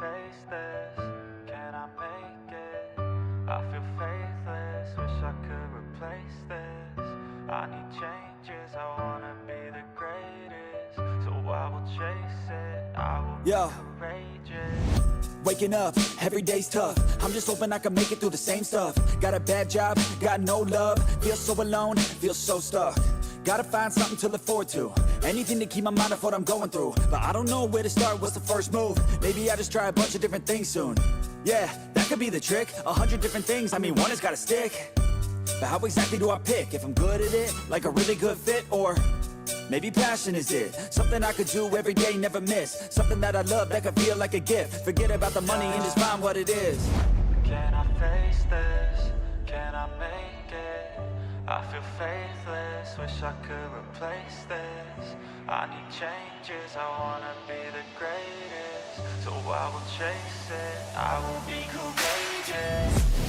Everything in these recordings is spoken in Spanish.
face this? Can I make it? I feel faithless, wish I could replace this. I need changes, I wanna be the greatest. So I will chase it, I will be courageous. Waking up, every day's tough. I'm just hoping I can make it through the same stuff. Got a bad job, got no love. Feel so alone, feel so stuck. Gotta find something to look forward to. Anything to keep my mind off what I'm going through. But I don't know where to start, what's the first move? Maybe I just try a bunch of different things soon. Yeah, that could be the trick. 100 different things, I mean one has gotta stick. But how exactly do I pick? If I'm good at it, like a really good fit, or maybe passion is it? Something I could do every day, never miss. Something that I love that could feel like a gift. Forget about the money and just find what it is. Can I face this? Can I make it? I feel faithless, wish I could replace this. I need changes, I wanna be the greatest. So I will chase it, I will be courageous.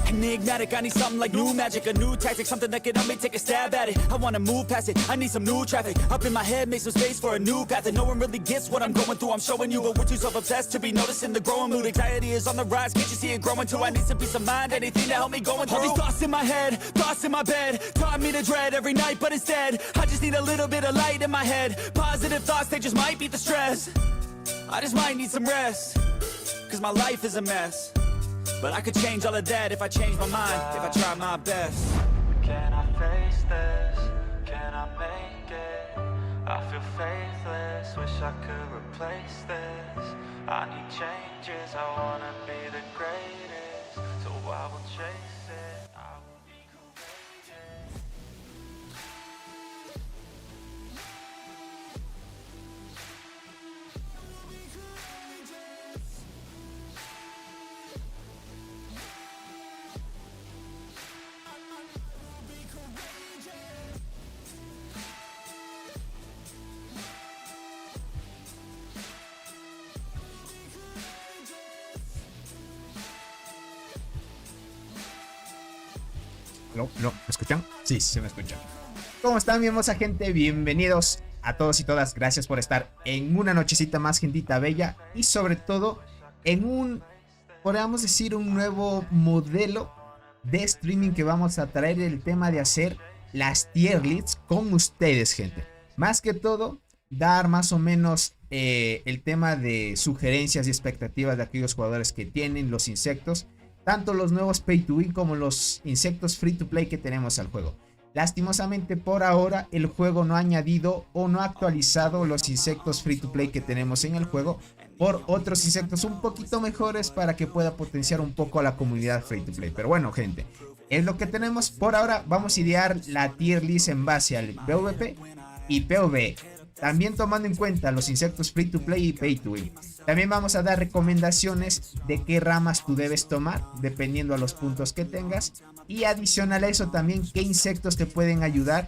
Enigmatic, I need something like new magic, a new tactic, something that can help me take a stab at it. I wanna move past it, I need some new traffic. Up in my head, make some space for a new path. And no one really gets what I'm going through, I'm showing you. But we're too self-obsessed to be noticing the growing mood. Anxiety is on the rise, can't you see it growing too? I need some peace of mind, anything to help me going through. All these thoughts in my head, thoughts in my bed, taught me to dread every night, but instead I just need a little bit of light in my head. Positive thoughts, they just might beat the stress. I just might need some rest, cause my life is a mess. But I could change all of that if I change my mind, if I try my best. Can I face this? Can I make it? I feel faithless, wish I could replace this. I need changes, I wanna be the greatest. So I will chase it, I will be courageous. No, ¿me escuchan? Sí, se me escuchan. ¿Cómo están, mi hermosa gente? Bienvenidos a todos y todas. Gracias por estar en una nochecita más, gentita bella. Y sobre todo, en un, podríamos decir, un nuevo modelo de streaming que vamos a traer, el tema de hacer las tier lists con ustedes, gente. Más que todo, dar más o menos el tema de sugerencias y expectativas de aquellos jugadores que tienen los insectos. Tanto los nuevos Pay to Win como los insectos Free to Play que tenemos al juego. Lastimosamente por ahora el juego no ha añadido o no ha actualizado los insectos Free to Play que tenemos en el juego por otros insectos un poquito mejores para que pueda potenciar un poco a la comunidad Free to Play. Pero bueno, gente, es lo que tenemos por ahora. Vamos a idear la tier list en base al PvP y PvE. También tomando en cuenta los insectos Free to Play y Pay to Win. También vamos a dar recomendaciones de qué ramas tú debes tomar, dependiendo a los puntos que tengas. Y adicional a eso también, qué insectos te pueden ayudar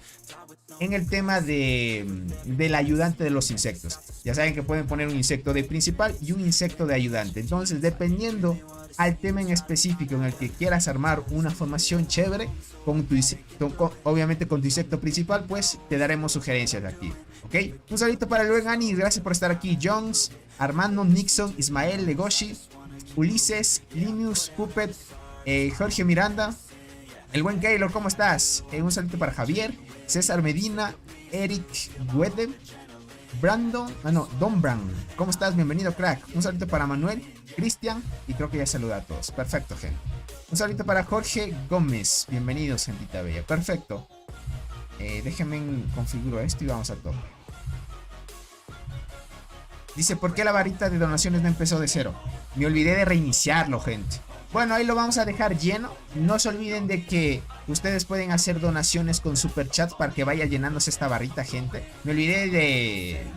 en el tema del ayudante de los insectos. Ya saben que pueden poner un insecto de principal y un insecto de ayudante. Entonces, dependiendo al tema en específico en el que quieras armar una formación chévere, obviamente con tu insecto principal, pues te daremos sugerencias de aquí. ¿Ok? Un saludito para el buen Ani, gracias por estar aquí. Jones, Armando, Nixon, Ismael, Legoshi, Ulises, Linus, Puppet, Jorge Miranda, el buen Keylor, ¿cómo estás? Un saludito para Javier, César Medina, Eric Guede, Brandon, Don Brown, ¿cómo estás? Bienvenido, crack. Un saludito para Manuel, Cristian, y creo que ya saluda a todos. Perfecto, gente. Un saludito para Jorge Gómez, bienvenidos, gentita bella. Perfecto. Déjenme configuro esto y vamos a todo. Dice, ¿por qué la varita de donaciones no empezó de cero? Me olvidé de reiniciarlo, gente. Bueno, ahí lo vamos a dejar lleno. No se olviden de que ustedes pueden hacer donaciones con superchats para que vaya llenándose esta barrita, gente. Me olvidé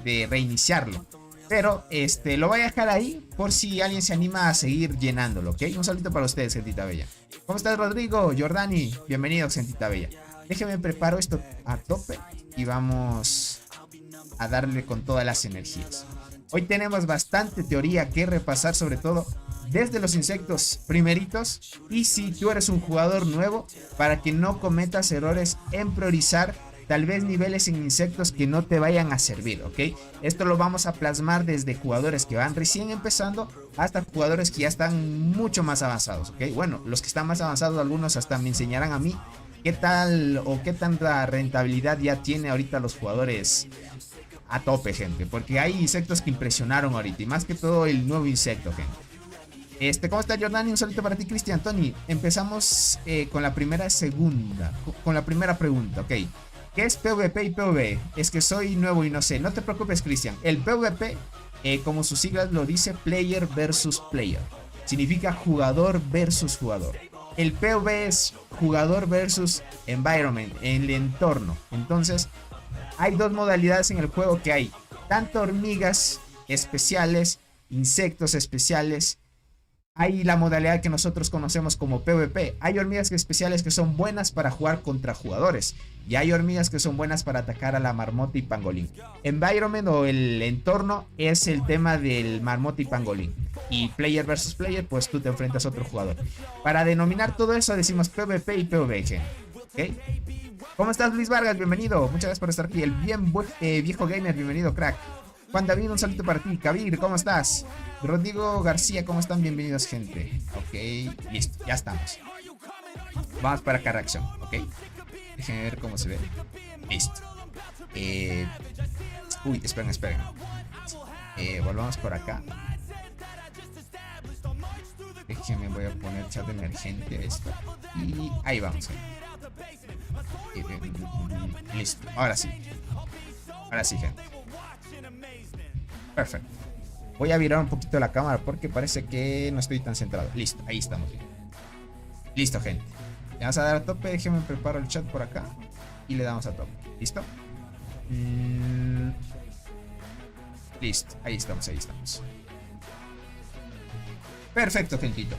de reiniciarlo. Pero lo voy a dejar ahí por si alguien se anima a seguir llenándolo, ¿ok? Un saludo para ustedes, gentita bella. ¿Cómo estás, Rodrigo? Jordani, bienvenidos, gentita bella. Déjenme preparo esto a tope y vamos a darle con todas las energías. Hoy tenemos bastante teoría que repasar, sobre todo desde los insectos primeritos. Y si tú eres un jugador nuevo, para que no cometas errores en priorizar tal vez niveles en insectos que no te vayan a servir, ¿ok? Esto lo vamos a plasmar desde jugadores que van recién empezando hasta jugadores que ya están mucho más avanzados, ¿ok? Bueno, los que están más avanzados, algunos hasta me enseñarán a mí qué tal o qué tanta rentabilidad ya tiene ahorita los jugadores a tope, gente. Porque hay insectos que impresionaron ahorita y más que todo el nuevo insecto, gente. ¿Cómo está, Jordani? Un saludo para ti, Cristian. Tony, empezamos con la primera pregunta, ¿ok? ¿Qué es PvP y PvE? Es que soy nuevo y no sé. No te preocupes, Cristian. El PvP, como sus siglas lo dice, Player versus Player. Significa jugador versus jugador. El PvE es jugador versus environment, el entorno. Entonces, hay dos modalidades en el juego que hay. Tanto hormigas especiales, insectos especiales. Hay la modalidad que nosotros conocemos como PvP. Hay hormigas especiales que son buenas para jugar contra jugadores. Y hay hormigas que son buenas para atacar a la marmota y pangolín. Environment o el entorno es el tema del marmota y pangolín. Y player versus player, pues tú te enfrentas a otro jugador. Para denominar todo eso decimos PvP y PvG. ¿Ok? ¿Cómo estás, Luis Vargas? Bienvenido. Muchas gracias por estar aquí. El viejo gamer, bienvenido, crack. Juan David, un saludo para ti. Kabir, ¿cómo estás? Rodrigo García, ¿cómo están? Bienvenidos, gente. Ok, listo, ya estamos. Vamos para acá, reacción, ok. Déjenme ver cómo se ve. Listo. Uy, esperen. Volvamos por acá. Déjenme, voy a poner chat emergente a esto. Y ahí vamos, gente. Listo, ahora sí. Ahora sí, gente. Perfecto. Voy a virar un poquito la cámara porque parece que no estoy tan centrado. Listo, ahí estamos bien. Listo, gente. Le vamos a dar a tope. Déjenme preparo el chat por acá y le damos a tope. ¿Listo? Listo, ahí estamos. Perfecto, gentito.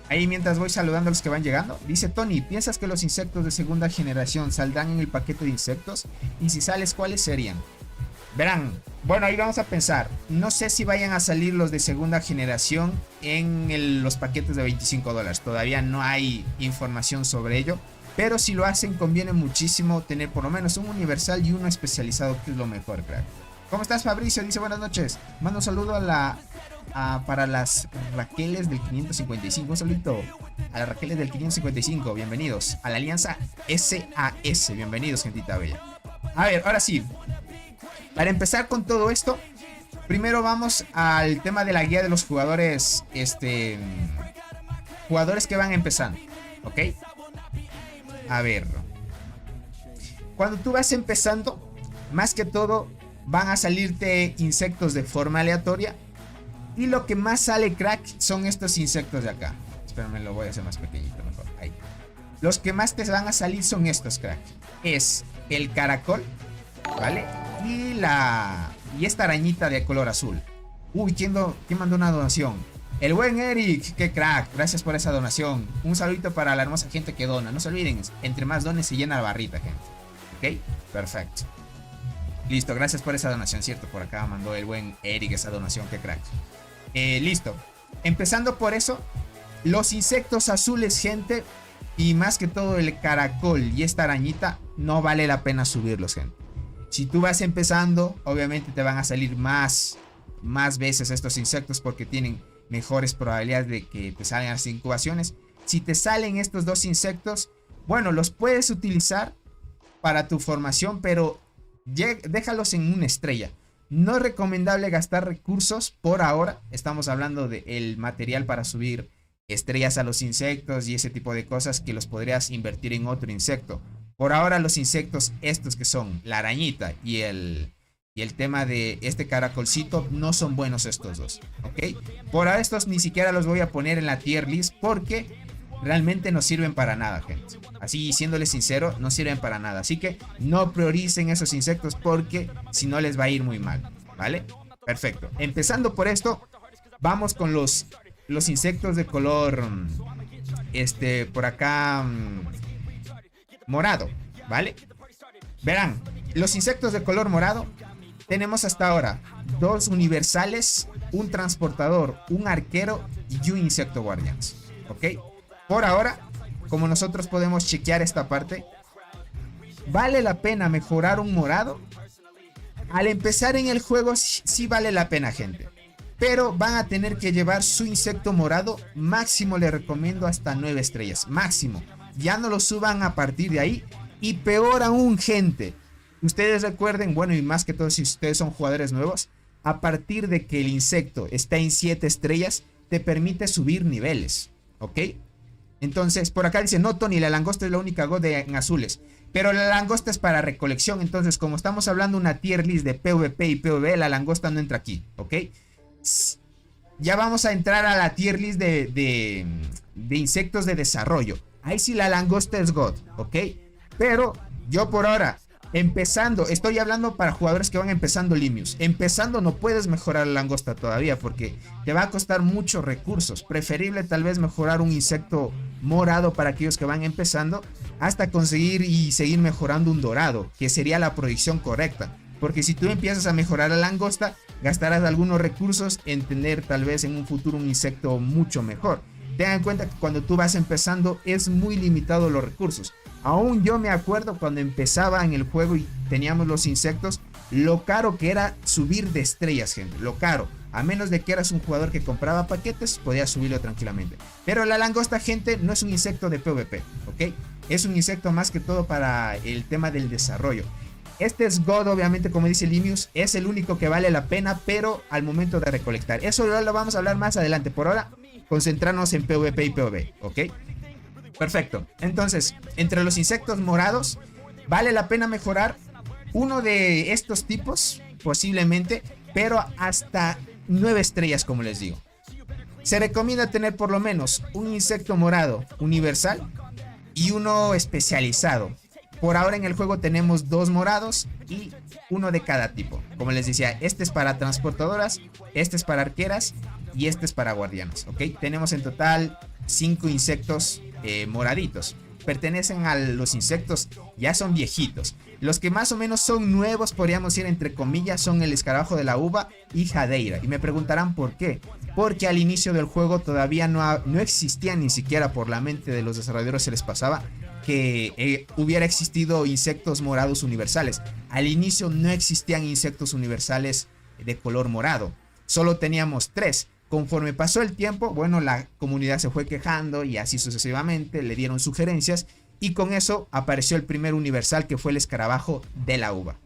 Ahí mientras voy saludando a los que van llegando. Dice Tony, ¿piensas que los insectos de segunda generación saldrán en el paquete de insectos? Y si sales, ¿cuáles serían? Verán, bueno, ahí vamos a pensar. No sé si vayan a salir los de segunda generación en los paquetes de $25. Todavía no hay información sobre ello. Pero si lo hacen, conviene muchísimo tener por lo menos un universal y uno especializado, que es lo mejor, claro. ¿Cómo estás, Fabricio? Dice buenas noches. Mando un saludo para las Raqueles del 555. Un saludito a las Raqueles del 555. Bienvenidos a la Alianza SAS. Bienvenidos, gentita bella. A ver, ahora sí. Para empezar con todo esto, primero vamos al tema de la guía de los jugadores, jugadores que van empezando, ¿ok? A ver, cuando tú vas empezando, más que todo van a salirte insectos de forma aleatoria. Y lo que más sale, crack, son estos insectos de acá. Espérame, lo voy a hacer más pequeñito mejor. Ahí. Los que más te van a salir son estos, crack. Es el caracol, ¿vale? Y esta arañita de color azul. Uy, ¿quién mandó una donación? El buen Eric, qué crack, gracias por esa donación. Un saludito para la hermosa gente que dona. No se olviden, entre más dones se llena la barrita, gente. Ok, perfecto. Listo, gracias por esa donación, cierto. Por acá mandó el buen Eric esa donación, qué crack. Listo. Empezando por eso, los insectos azules, gente, y más que todo el caracol y esta arañita, no vale la pena subirlos, gente. Si tú vas empezando, obviamente te van a salir más veces estos insectos porque tienen mejores probabilidades de que te salgan las incubaciones. Si te salen estos dos insectos, bueno, los puedes utilizar para tu formación, pero déjalos en una estrella. No es recomendable gastar recursos por ahora. Estamos hablando del material para subir estrellas a los insectos y ese tipo de cosas que los podrías invertir en otro insecto. Por ahora los insectos estos que son la arañita y el tema de este caracolcito no son buenos estos dos, ¿ok? Por ahora estos ni siquiera los voy a poner en la tier list porque realmente no sirven para nada, gente. Así, siéndoles sincero, no sirven para nada. Así que no prioricen esos insectos porque si no les va a ir muy mal, ¿vale? Perfecto. Empezando por esto, vamos con los insectos de color, por acá, morado, ¿vale? Verán, los insectos de color morado, tenemos hasta ahora 2 universales, un transportador, un arquero y un insecto guardianes, ¿ok? Por ahora, como nosotros podemos chequear esta parte, ¿vale la pena mejorar un morado? Al empezar en el juego sí vale la pena, gente. Pero van a tener que llevar su insecto morado. Máximo le recomiendo hasta 9 estrellas. Máximo. Ya no lo suban a partir de ahí. Y peor aún, gente. Ustedes recuerden, bueno, y más que todo si ustedes son jugadores nuevos, a partir de que el insecto está en 7 estrellas, te permite subir niveles. ¿Ok? Entonces, por acá dice, no, Tony, la langosta es la única God en azules. Pero la langosta es para recolección. Entonces, como estamos hablando de una tier list de PvP y PvE, la langosta no entra aquí, ¿ok? Ya vamos a entrar a la tier list de insectos de desarrollo. Ahí sí la langosta es God, ¿ok? Pero yo por ahora, empezando, estoy hablando para jugadores que van empezando Limius. Empezando no puedes mejorar la langosta todavía porque te va a costar muchos recursos. Preferible tal vez mejorar un insecto morado para aquellos que van empezando, hasta conseguir y seguir mejorando un dorado, que sería la proyección correcta. Porque si tú empiezas a mejorar la langosta, gastarás algunos recursos en tener tal vez en un futuro un insecto mucho mejor. Tengan en cuenta que cuando tú vas empezando es muy limitado los recursos. Aún yo me acuerdo cuando empezaba en el juego y teníamos los insectos, lo caro que era subir de estrellas, gente, lo caro. A menos de que eras un jugador que compraba paquetes, podías subirlo tranquilamente. Pero la langosta, gente, no es un insecto de PvP, ¿ok? Es un insecto más que todo para el tema del desarrollo. Este es God, obviamente, como dice Limius, es el único que vale la pena, pero al momento de recolectar. Eso lo vamos a hablar más adelante. Por ahora, concentrarnos en PvP y PvE, ¿ok? Perfecto. Entonces, entre los insectos morados, vale la pena mejorar uno de estos tipos, posiblemente, pero hasta 9 estrellas, como les digo. Se recomienda tener por lo menos un insecto morado universal y uno especializado. Por ahora en el juego tenemos 2 morados y uno de cada tipo. Como les decía, este es para transportadoras, este es para arqueras y este es para guardianes, ¿ok? Tenemos en total 5 insectos moraditos. Pertenecen a los insectos, ya son viejitos. Los que más o menos son nuevos, podríamos decir entre comillas, son el escarabajo de la uva y Jadeira. Y me preguntarán por qué. Porque al inicio del juego todavía no existía, ni siquiera por la mente de los desarrolladores se les pasaba que hubiera existido insectos morados universales. Al inicio no existían insectos universales de color morado. Solo teníamos 3. Conforme pasó el tiempo, bueno, la comunidad se fue quejando y así sucesivamente, le dieron sugerencias y con eso apareció el primer universal, que fue el escarabajo de la uva.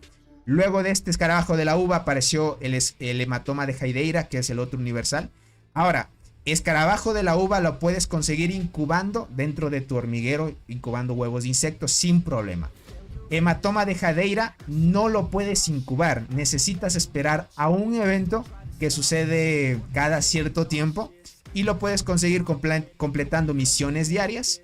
Luego de este escarabajo de la uva apareció el hematoma de Jadeira, que es el otro universal. Ahora, escarabajo de la uva lo puedes conseguir incubando dentro de tu hormiguero, incubando huevos de insectos sin problema. Hematoma de Jadeira no lo puedes incubar, necesitas esperar a un evento que sucede cada cierto tiempo y lo puedes conseguir completando misiones diarias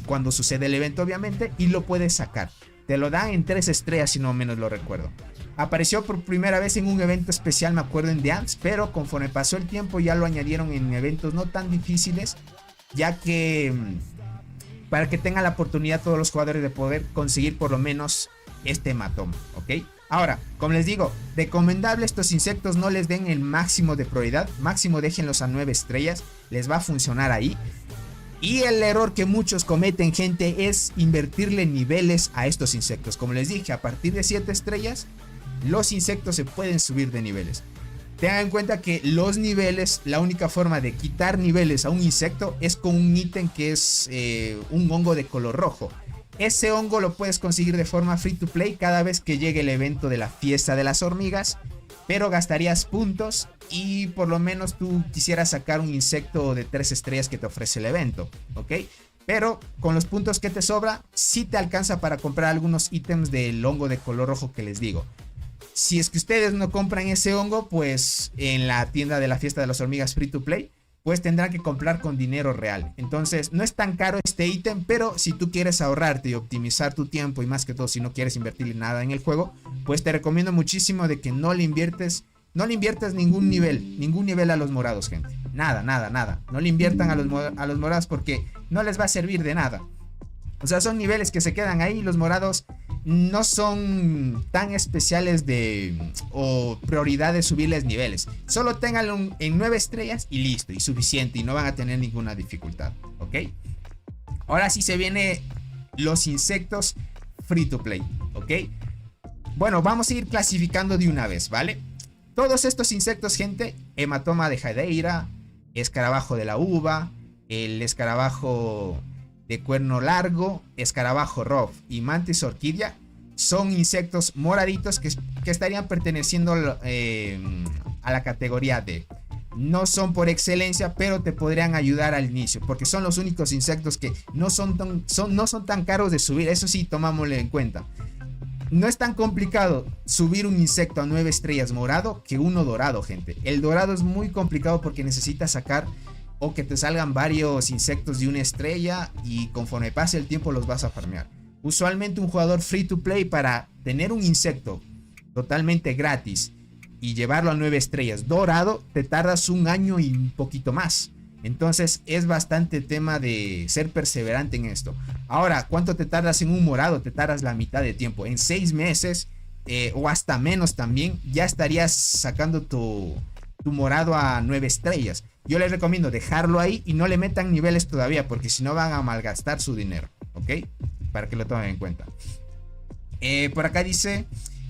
cuando sucede el evento, obviamente, y lo puedes sacar. Te lo dan en 3 estrellas, si no menos lo recuerdo. Apareció por primera vez en un evento especial, me acuerdo, en The Ants, pero conforme pasó el tiempo ya lo añadieron en eventos no tan difíciles, ya que para que tengan la oportunidad todos los jugadores de poder conseguir por lo menos este hematoma, ¿ok? Ahora, como les digo, recomendable estos insectos, no les den el máximo de prioridad, máximo déjenlos a 9 estrellas, les va a funcionar ahí. Y el error que muchos cometen, gente, es invertirle niveles a estos insectos. Como les dije, a partir de 7 estrellas, los insectos se pueden subir de niveles. Tengan en cuenta que los niveles, la única forma de quitar niveles a un insecto es con un ítem que es un hongo de color rojo. Ese hongo lo puedes conseguir de forma free to play cada vez que llegue el evento de la fiesta de las hormigas, pero gastarías puntos y por lo menos tú quisieras sacar un insecto de 3 estrellas que te ofrece el evento, ¿ok? Pero con los puntos que te sobra, sí te alcanza para comprar algunos ítems del hongo de color rojo que les digo. Si es que ustedes no compran ese hongo, pues en la tienda de la fiesta de las hormigas free to play, pues tendrán que comprar con dinero real. Entonces no es tan caro este ítem, pero si tú quieres ahorrarte y optimizar tu tiempo, y más que todo si no quieres invertir nada en el juego, pues te recomiendo muchísimo de que no le inviertes no le inviertas ningún nivel a los morados, gente. Nada. No le inviertan a los morados porque no les va a servir de nada. O sea, son niveles que se quedan ahí. Los morados no son tan especiales o prioridad de subirles niveles. Solo ténganlo en 9 estrellas y listo, y suficiente, y no van a tener ninguna dificultad, ¿ok? Ahora sí se viene los insectos free to play, ¿ok? Bueno, vamos a ir clasificando de una vez, ¿vale? Todos estos insectos, gente, hematoma de jadeira, escarabajo de la uva, el escarabajo de cuerno largo, escarabajo rough y mantis orquídea, son insectos moraditos que estarían perteneciendo a la categoría D. No son por excelencia, pero te podrían ayudar al inicio, porque son los únicos insectos que no son tan caros de subir. Eso sí, tomámoslo en cuenta. No es tan complicado subir un insecto a 9 estrellas morado que uno dorado, gente. El dorado es muy complicado porque necesitas sacar o que te salgan varios insectos de 1 estrella, y conforme pase el tiempo los vas a farmear. Usualmente un jugador free to play, para tener un insecto totalmente gratis y llevarlo a 9 estrellas dorado, te tardas 1 año y un poquito más. Entonces es bastante tema de ser perseverante en esto. Ahora, ¿cuánto te tardas en un morado? Te tardas la mitad de tiempo. En 6 meses o hasta menos también, ya estarías sacando tu morado a 9 estrellas. Yo les recomiendo dejarlo ahí y no le metan niveles todavía, porque si no van a malgastar su dinero, ¿ok? Para que lo tomen en cuenta. Por acá dice: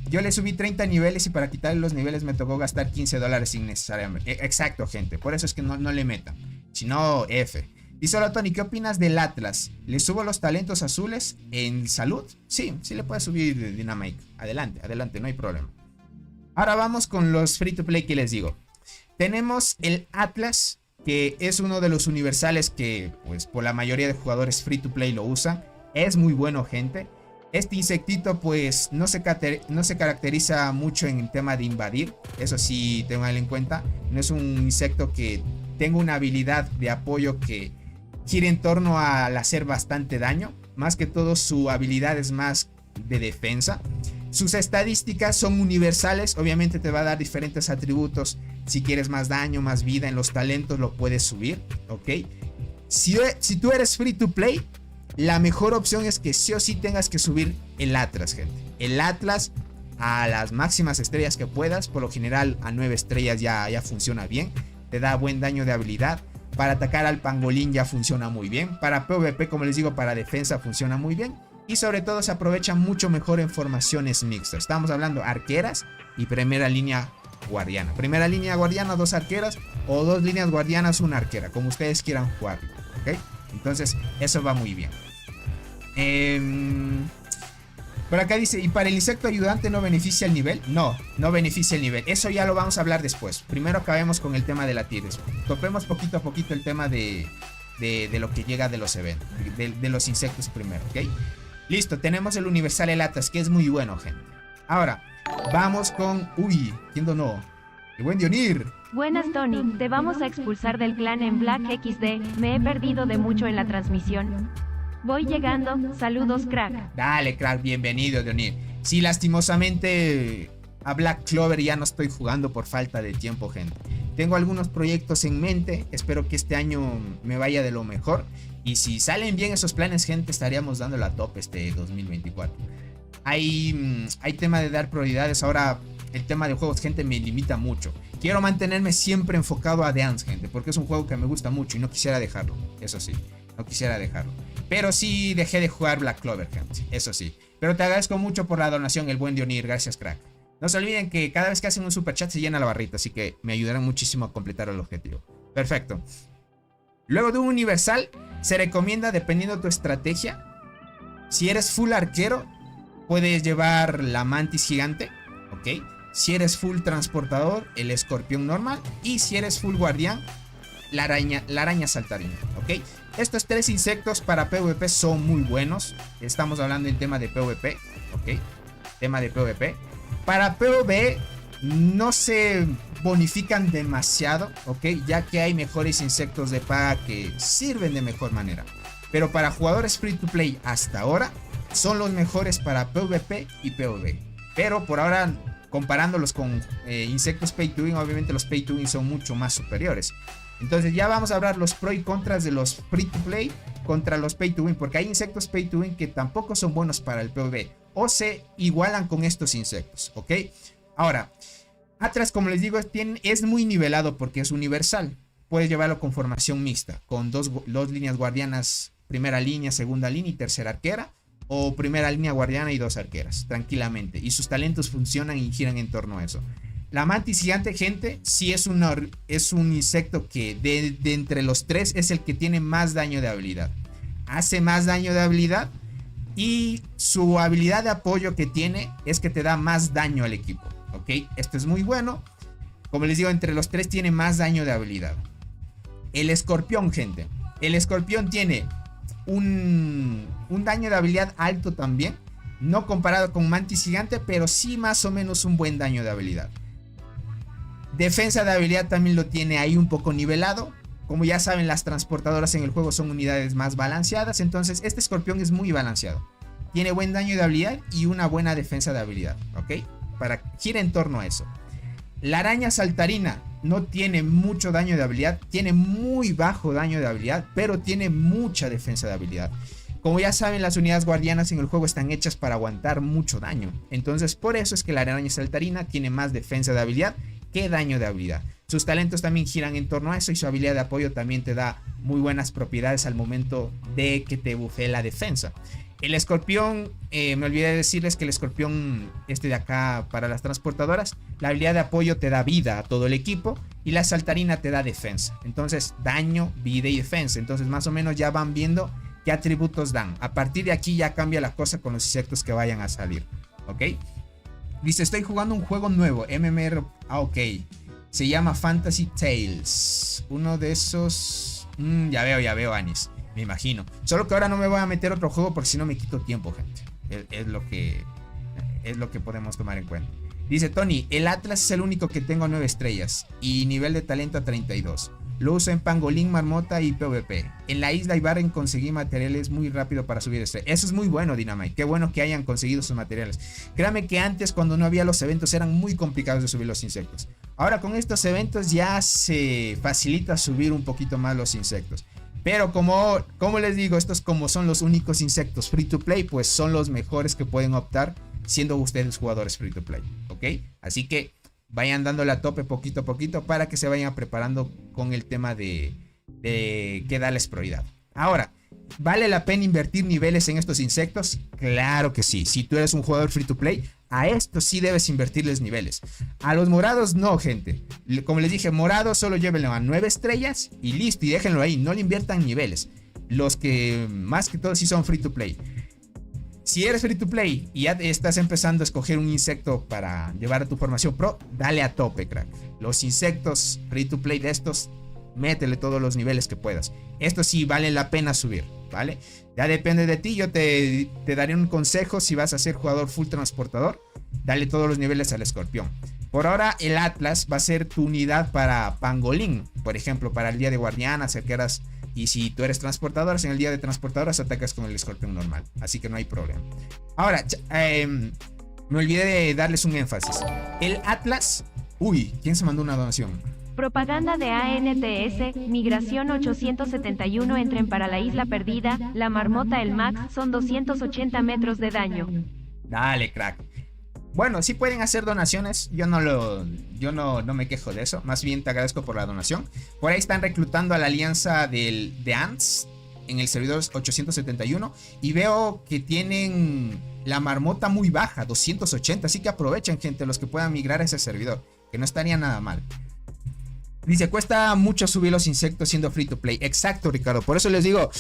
yo le subí 30 niveles y para quitarle los niveles me tocó gastar $15 innecesariamente. Exacto, gente. Por eso es que no le metan. Si no, F. Dice: hola Tony, ¿qué opinas del Atlas? ¿Le subo los talentos azules en salud? Sí le puedes subir Dynamite. Adelante, no hay problema. Ahora vamos con los free to play que les digo. Tenemos el Atlas, que es uno de los universales que pues por la mayoría de jugadores free to play lo usan. Es muy bueno, gente. Este insectito pues no se caracteriza mucho en el tema de invadir. Eso sí, tengan en cuenta. No es un insecto que tenga una habilidad de apoyo que gira en torno al hacer bastante daño. Más que todo su habilidad es más de defensa. Sus estadísticas son universales. Obviamente te va a dar diferentes atributos. Si quieres más daño, más vida, en los talentos lo puedes subir, ¿ok? Si tú eres free to play, la mejor opción es que sí o sí tengas que subir el Atlas, gente. El Atlas a las máximas estrellas que puedas. Por lo general a 9 estrellas ya funciona bien. Te da buen daño de habilidad. Para atacar al pangolín ya funciona muy bien. Para PvP, como les digo, para defensa funciona muy bien. Y sobre todo se aprovecha mucho mejor en formaciones mixtas. Estamos hablando arqueras y primera línea guardiana. Primera línea guardiana, 2 arqueras, o 2 líneas guardianas, 1 arquera, como ustedes quieran jugar, ¿ok? Entonces eso va muy bien. Por acá dice: ¿y para el insecto ayudante no beneficia el nivel? No beneficia el nivel. Eso ya lo vamos a hablar después. Primero acabemos con el tema de la tier. Topemos poquito a poquito el tema de lo que llega de los eventos, de los insectos primero, ¿ok? Listo, tenemos el universal el Atlas, que es muy bueno, gente. Ahora vamos con... Uy, ¿quién donó? El buen Dionir. Buenas Tony, te vamos a expulsar del clan en Black XD. Me he perdido de mucho en la transmisión. Voy llegando, saludos crack. Dale crack, bienvenido Dionir. Sí, lastimosamente a Black Clover ya no estoy jugando por falta de tiempo, gente. Tengo algunos proyectos en mente, espero que este año me vaya de lo mejor. Y si salen bien esos planes, gente, estaríamos dando la top este 2024. Hay tema de dar prioridades. Ahora el tema de juegos, gente, me limita mucho. Quiero mantenerme siempre enfocado a Dance, gente, porque es un juego que me gusta mucho y no quisiera dejarlo. Eso sí, no quisiera dejarlo. Pero sí dejé de jugar Black Clover, gente, eso sí. Pero te agradezco mucho por la donación, el buen Dionir. Gracias, crack. No se olviden que cada vez que hacen un super chat se llena la barrita, así que me ayudarán muchísimo a completar el objetivo. Perfecto. Luego de un universal, se recomienda, dependiendo de tu estrategia, si eres full arquero, puedes llevar la mantis gigante, ¿ok? Si eres full transportador, el escorpión normal. Y si eres full guardián, la araña saltarina, ¿ok? Estos 3 insectos para PvP son muy buenos. Estamos hablando en tema de PvP, ¿ok? Tema de PvP. Para PvE no se bonifican demasiado, ¿ok? Ya que hay mejores insectos de paga que sirven de mejor manera. Pero para jugadores free to play hasta ahora, son los mejores para PvP y PvE. Pero por ahora comparándolos con insectos pay to win, obviamente los pay to win son mucho más superiores. Entonces ya vamos a hablar los pros y contras de los free to play contra los pay to win, porque hay insectos pay to win que tampoco son buenos para el PvP o se igualan con estos insectos, ¿ok? Ahora, Atlas, como les digo, es muy nivelado porque es universal. Puedes llevarlo con formación mixta, con dos líneas guardianas, primera línea, segunda línea y tercera arquera, o primera línea guardiana y 2 arqueras, tranquilamente. Y sus talentos funcionan y giran en torno a eso. La mantis gigante, gente, sí es un insecto que de entre los 3 es el que tiene más daño de habilidad. Hace más daño de habilidad y su habilidad de apoyo que tiene es que te da más daño al equipo, ¿ok? Esto es muy bueno. Como les digo, entre los 3 tiene más daño de habilidad. El escorpión, gente. El escorpión tiene un daño de habilidad alto también. No comparado con mantis gigante, pero sí más o menos un buen daño de habilidad. Defensa de habilidad también lo tiene ahí un poco nivelado. Como ya saben, las transportadoras en el juego son unidades más balanceadas. Entonces este escorpión es muy balanceado. Tiene buen daño de habilidad y una buena defensa de habilidad, ¿ok? Para gira en torno a eso. La araña saltarina no tiene mucho daño de habilidad. Tiene muy bajo daño de habilidad, pero tiene mucha defensa de habilidad. Como ya saben, las unidades guardianas en el juego están hechas para aguantar mucho daño. Entonces por eso es que la araña saltarina tiene más defensa de habilidad que daño de habilidad. Sus talentos también giran en torno a eso y su habilidad de apoyo también te da muy buenas propiedades al momento de que te bufee la defensa. El escorpión, me olvidé de decirles que el escorpión de acá para las transportadoras, la habilidad de apoyo te da vida a todo el equipo y la saltarina te da defensa. Entonces daño, vida y defensa. Entonces más o menos ya van viendo qué atributos dan. A partir de aquí ya cambia la cosa con los insectos que vayan a salir, ¿ok? Dice, estoy jugando un juego nuevo, MMR, ok. Se llama Fantasy Tales. Uno de esos... ya veo, Anis. Me imagino. Solo que ahora no me voy a meter otro juego porque si no me quito tiempo, gente. Es lo que podemos tomar en cuenta. Dice Tony, el Atlas es el único que tengo 9 estrellas y nivel de talento a 32. Lo uso en Pangolín, Marmota y PvP. En la isla Ibarren conseguí materiales muy rápido para subir estrellas. Eso es muy bueno, Dynamite. Qué bueno que hayan conseguido sus materiales. Créame que antes, cuando no había los eventos, eran muy complicados de subir los insectos. Ahora con estos eventos ya se facilita subir un poquito más los insectos. Pero como les digo, estos como son los únicos insectos free to play, pues son los mejores que pueden optar siendo ustedes jugadores free to play, ¿ok? Así que vayan dándole a tope poquito a poquito para que se vayan preparando con el tema de qué darles prioridad. Ahora, ¿vale la pena invertir niveles en estos insectos? Claro que sí. Si tú eres un jugador free to play, a estos sí debes invertirles niveles. A los morados no, gente. Como les dije, morados solo llévenlo a 9 estrellas y listo, y déjenlo ahí. No le inviertan niveles. Los que más que todo sí son free to play. Si eres free to play y ya estás empezando a escoger un insecto para llevar a tu formación pro, dale a tope, crack. Los insectos free to play de estos, métele todos los niveles que puedas. Esto sí vale la pena subir, ¿vale? Ya depende de ti. Yo te daré un consejo. Si vas a ser jugador full transportador, dale todos los niveles al escorpión. Por ahora el Atlas va a ser tu unidad para Pangolín, por ejemplo, para el día de guardianas, arqueras. Y si tú eres transportadoras, en el día de transportadoras atacas con el escorpión normal. Así que no hay problema. Ahora, me olvidé de darles un énfasis. El Atlas... Uy, ¿quién se mandó una donación? Propaganda de ANTS, migración 871 entren para la isla perdida, la marmota el max son 280 metros de daño. Dale, crack. Bueno, sí pueden hacer donaciones, yo no me quejo de eso, más bien te agradezco por la donación. Por ahí están reclutando a la alianza de Ants en el servidor 871 y veo que tienen la marmota muy baja, 280, así que aprovechen, gente, los que puedan migrar a ese servidor, que no estaría nada mal. Dice, cuesta mucho subir los insectos siendo free to play. Exacto, Ricardo, por eso les digo...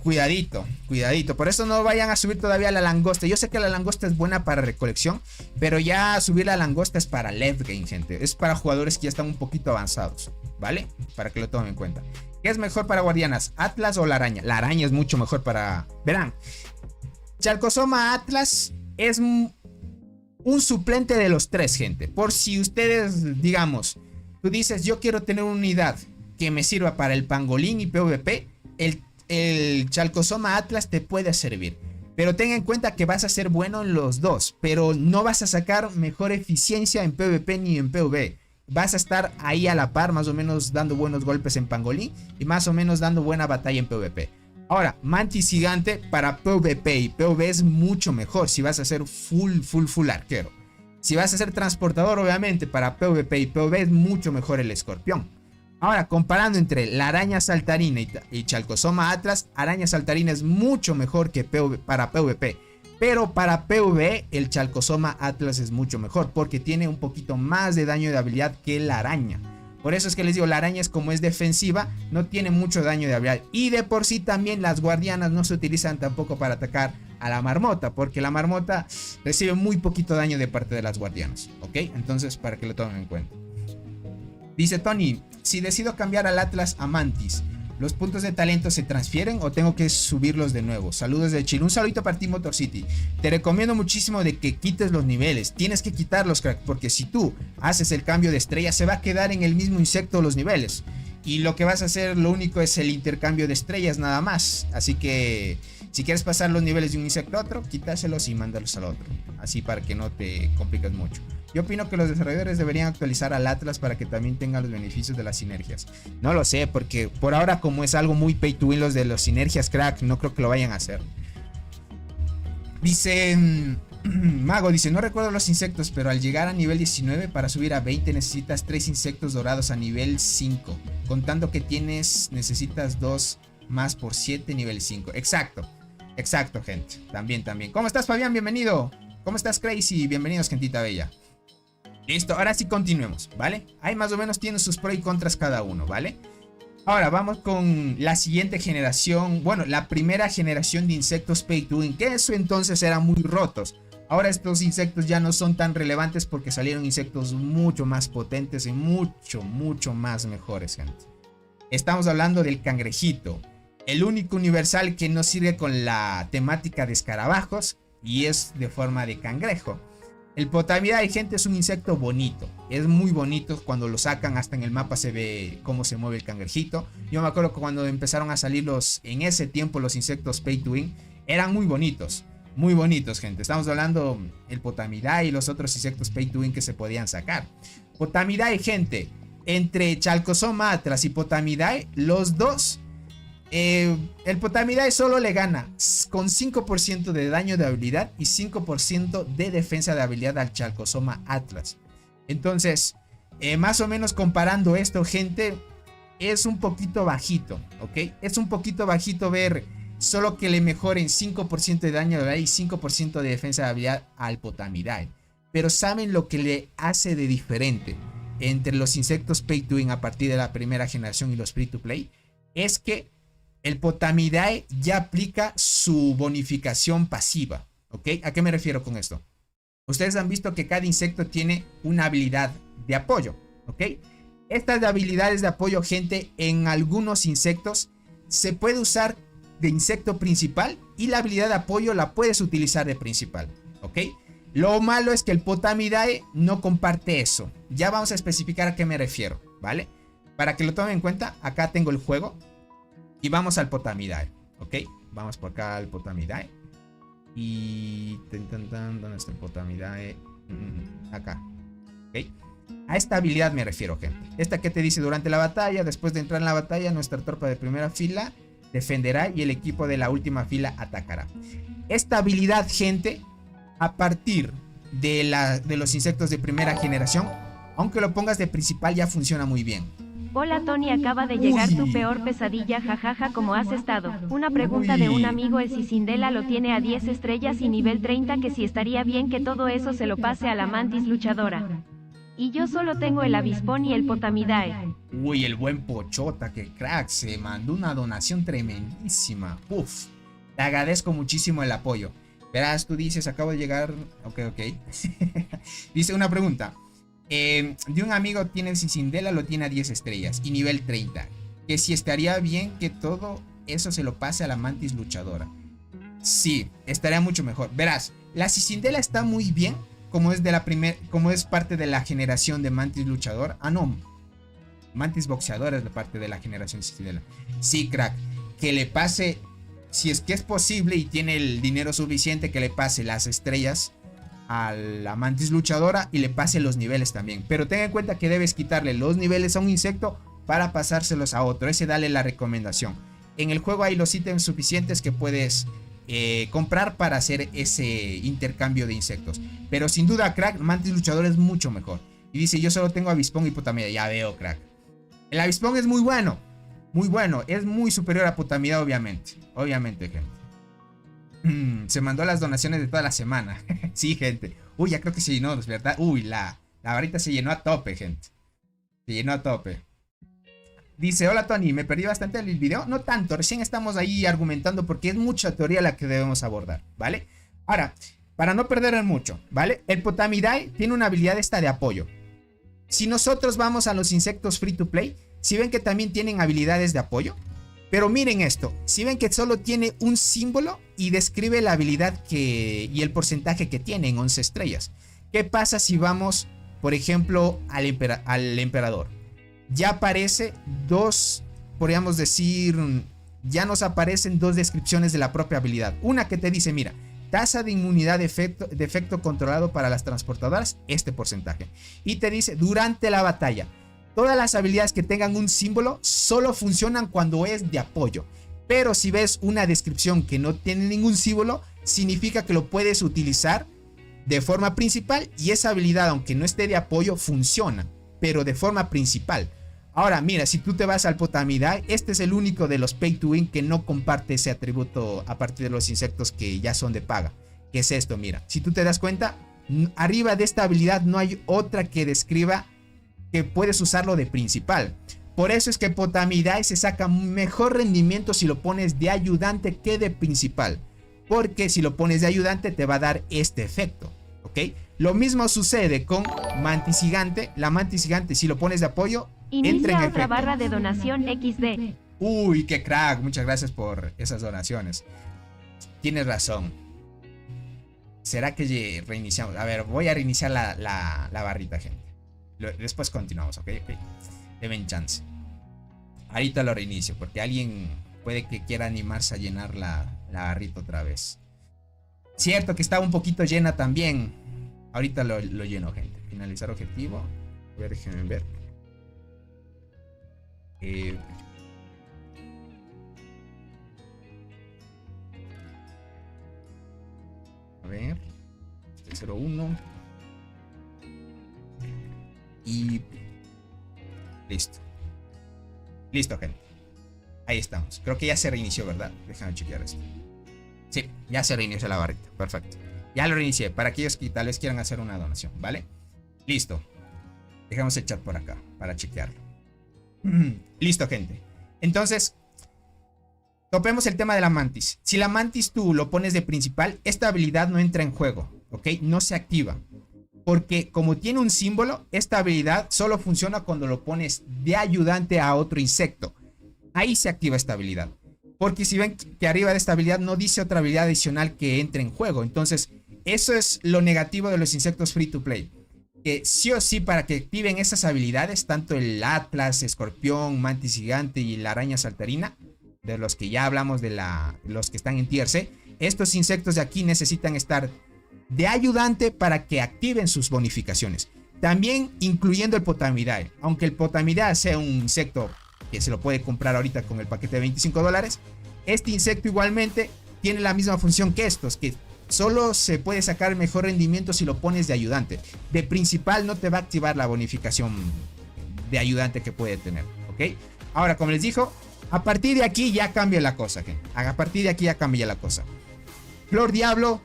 Cuidadito, cuidadito. Por eso no vayan a subir todavía la langosta. Yo sé que la langosta es buena para recolección, pero ya subir la langosta es para late game, gente. Es para jugadores que ya están un poquito avanzados, ¿vale? Para que lo tomen en cuenta. ¿Qué es mejor para guardianas? ¿Atlas o la araña? La araña es mucho mejor para... Verán, Chalcosoma Atlas es un suplente de los 3, gente. Por si ustedes, digamos, tú dices, yo quiero tener una unidad que me sirva para el Pangolín y PvP, el Chalcosoma Atlas te puede servir. Pero ten en cuenta que vas a ser bueno en los dos, pero no vas a sacar mejor eficiencia en PvP ni en PvE. Vas a estar ahí a la par, más o menos dando buenos golpes en pangolín y más o menos dando buena batalla en PvP. Ahora, Mantis Gigante para PvP y PvE es mucho mejor si vas a ser full arquero. Si vas a ser transportador, obviamente, para PvP y PvE es mucho mejor el escorpión. Ahora, comparando entre la araña saltarina y Chalcosoma Atlas, araña saltarina es mucho mejor que para PvP. Pero para PvE, el Chalcosoma Atlas es mucho mejor porque tiene un poquito más de daño de habilidad que la araña. Por eso es que les digo, la araña es como es defensiva, no tiene mucho daño de habilidad. Y de por sí también las guardianas no se utilizan tampoco para atacar a la marmota, porque la marmota recibe muy poquito daño de parte de las guardianas, ¿ok? Entonces, para que lo tomen en cuenta. Dice Tony, si decido cambiar al Atlas a Mantis, ¿los puntos de talento se transfieren o tengo que subirlos de nuevo? Saludos de Chile. Un saludito para ti, Motor City. Te recomiendo muchísimo de que quites los niveles. Tienes que quitarlos, crack, porque si tú haces el cambio de estrella, se va a quedar en el mismo insecto los niveles. Y lo que vas a hacer, lo único es el intercambio de estrellas nada más. Así que si quieres pasar los niveles de un insecto a otro, quítaselos y mándalos al otro. Así para que no te compliques mucho. Yo opino que los desarrolladores deberían actualizar al Atlas para que también tenga los beneficios de las sinergias. No lo sé, porque por ahora como es algo muy pay to win los de las sinergias, crack, no creo que lo vayan a hacer. Dice Mago, dice, no recuerdo los insectos, pero al llegar a nivel 19 para subir a 20 necesitas 3 insectos dorados a nivel 5. Contando que necesitas 2 más por 7 nivel 5. Exacto, gente. También. ¿Cómo estás, Fabián? Bienvenido. ¿Cómo estás, Crazy? Bienvenidos, gentita bella. Listo, ahora sí continuemos, ¿vale? Ahí más o menos tienen sus pros y contras cada uno, ¿vale? Ahora vamos con la siguiente generación. Bueno, la primera generación de insectos pay to win, que eso entonces eran muy rotos. Ahora estos insectos ya no son tan relevantes porque salieron insectos mucho más potentes y mucho más mejores, gente. Estamos hablando del cangrejito, el único universal que no sirve con la temática de escarabajos y es de forma de cangrejo. El Potamidae, gente, es un insecto bonito. Es muy bonito. Cuando lo sacan hasta en el mapa se ve cómo se mueve el cangrejito. Yo me acuerdo que cuando empezaron a salir en ese tiempo los insectos pay to win, eran muy bonitos. Muy bonitos, gente. Estamos hablando el Potamidae y los otros insectos pay to win que se podían sacar. Potamidae, gente. Entre Chalcosoma Atlas y Potamidae, los dos... el Potamidae solo le gana con 5% de daño de habilidad y 5% de defensa de habilidad al Chalcosoma Atlas. Entonces, más o menos comparando esto, gente, es un poquito bajito, ¿ok? Es un poquito bajito ver solo que le mejoren 5% de daño de habilidad y 5% de defensa de habilidad al Potamidae. Pero ¿saben lo que le hace de diferente entre los insectos pay to win a partir de la primera generación y los free to play? Es que el Potamidae ya aplica su bonificación pasiva, ¿ok? ¿A qué me refiero con esto? Ustedes han visto que cada insecto tiene una habilidad de apoyo, ¿ok? Estas habilidades de apoyo, gente, en algunos insectos se puede usar de insecto principal y la habilidad de apoyo la puedes utilizar de principal, ¿ok? Lo malo es que el Potamidae no comparte eso. Ya vamos a especificar a qué me refiero, ¿vale? Para que lo tomen en cuenta, acá tengo el juego. Y vamos al Potamidae, ¿ok? Vamos por acá al Potamidae. Y... ¿dónde está el Potamidae? Acá, ¿ok? A esta habilidad me refiero, gente. Esta que te dice durante la batalla, después de entrar en la batalla, nuestra tropa de primera fila defenderá y el equipo de la última fila atacará. Esta habilidad, gente, a partir de los insectos de primera generación, aunque lo pongas de principal, ya funciona muy bien. Hola Tony, acaba de llegar tu peor pesadilla, jajaja, ¿cómo has estado? Una pregunta de un amigo, el Cicindela lo tiene a 10 estrellas y nivel 30, que si estaría bien que todo eso se lo pase a la Mantis luchadora. Y yo solo tengo el avispón y el Potamidae. Uy, el buen Pochota, que crack, se mandó una donación tremendísima. Uf, te agradezco muchísimo el apoyo. Verás, tú dices, acabo de llegar... Ok. Dice una pregunta. De un amigo tiene el Cicindela, lo tiene a 10 estrellas y nivel 30. Que si estaría bien que todo eso se lo pase a la Mantis luchadora. Sí, estaría mucho mejor. Verás, la Cicindela está muy bien como es parte de la generación de Mantis luchador. Ah, no. Mantis boxeadora es de parte de la generación Cicindela. Sí, crack. Que le pase si es que es posible y tiene el dinero suficiente, que le pase las estrellas a la mantis luchadora y le pase los niveles también. Pero ten en cuenta que debes quitarle los niveles a un insecto para pasárselos a otro. Ese dale la recomendación. En el juego hay los ítems suficientes que puedes comprar para hacer ese intercambio de insectos. Pero sin duda, crack, mantis luchador es mucho mejor. Y dice, yo solo tengo avispón y putamida. Ya veo, crack. El avispón es muy bueno. Muy bueno. Es muy superior a putamida, obviamente. Obviamente, gente. Se mandó las donaciones de toda la semana. Sí, gente. Uy, ya creo que se llenó, ¿verdad? Uy, la barrita se llenó a tope, gente. Se llenó a tope. Dice, hola Tony, me perdí bastante el video. No tanto, recién estamos ahí argumentando porque es mucha teoría la que debemos abordar, ¿vale? Ahora, para no perder mucho, ¿vale? El Potamidae tiene una habilidad esta de apoyo. Si nosotros vamos a los insectos free to play, si ven que también tienen habilidades de apoyo. Pero miren esto, si ven que solo tiene un símbolo y describe la habilidad y el porcentaje que tiene en 11 estrellas. ¿Qué pasa si vamos, por ejemplo, al emperador? Ya aparece dos, podríamos decir, ya nos aparecen dos descripciones de la propia habilidad. Una que te dice, mira, tasa de inmunidad de efecto controlado para las transportadoras, este porcentaje. Y te dice, durante la batalla, todas las habilidades que tengan un símbolo solo funcionan cuando es de apoyo. Pero si ves una descripción que no tiene ningún símbolo, significa que lo puedes utilizar de forma principal y esa habilidad, aunque no esté de apoyo, funciona, pero de forma principal. Ahora, mira, si tú te vas al Potamidae, este es el único de los Pay to Win que no comparte ese atributo a partir de los insectos que ya son de paga. ¿Qué es esto? Mira, si tú te das cuenta, arriba de esta habilidad no hay otra que describa que puedes usarlo de principal. Por eso es que Potamidae se saca mejor rendimiento si lo pones de ayudante que de principal. Porque si lo pones de ayudante te va a dar este efecto, ¿ok? Lo mismo sucede con Mantis Gigante. La Mantis Gigante, si lo pones de apoyo, entra en Inicia otra efecto. barra de donación XD. Uy, qué crack. Muchas gracias por esas donaciones. Tienes razón. ¿Será que reiniciamos? A ver, voy a reiniciar la barrita, gente. Después continuamos, ¿ok? Deben chance. Ahorita lo reinicio porque alguien puede que quiera animarse a llenar la barrita otra vez. Cierto que estaba un poquito llena también. Ahorita lo lleno, gente. Finalizar objetivo. A ver, déjenme ver. A ver. 01. Y listo. Listo, gente. Ahí estamos. Creo que ya se reinició, ¿verdad? Déjame chequear esto. Sí, ya se reinició la barrita. Perfecto. Ya lo reinicié. Para aquellos que tal vez quieran hacer una donación, ¿vale? Listo. Dejamos el chat por acá para chequearlo. Listo, gente. Entonces, topemos el tema de la mantis. Si la mantis tú lo pones de principal, esta habilidad no entra en juego, ¿ok? No se activa. Porque como tiene un símbolo, esta habilidad solo funciona cuando lo pones de ayudante a otro insecto. Ahí se activa esta habilidad. Porque si ven que arriba de esta habilidad no dice otra habilidad adicional que entre en juego. Entonces, eso es lo negativo de los insectos free to play. Que sí o sí, para que activen esas habilidades, tanto el Atlas, Escorpión, Mantis Gigante y la Araña Saltarina, de los que ya hablamos de los que están en Tier C, estos insectos de aquí necesitan estar de ayudante para que activen sus bonificaciones. También incluyendo el Potamidae. Aunque el Potamidae sea un insecto que se lo puede comprar ahorita con el paquete de $25, este insecto igualmente tiene la misma función que estos, que solo se puede sacar mejor rendimiento si lo pones de ayudante. De principal no te va a activar la bonificación de ayudante que puede tener, ¿ok? Ahora, como les dijo, a partir de aquí ya cambia la cosa, gente. A partir de aquí ya cambia la cosa. Flor Diablo,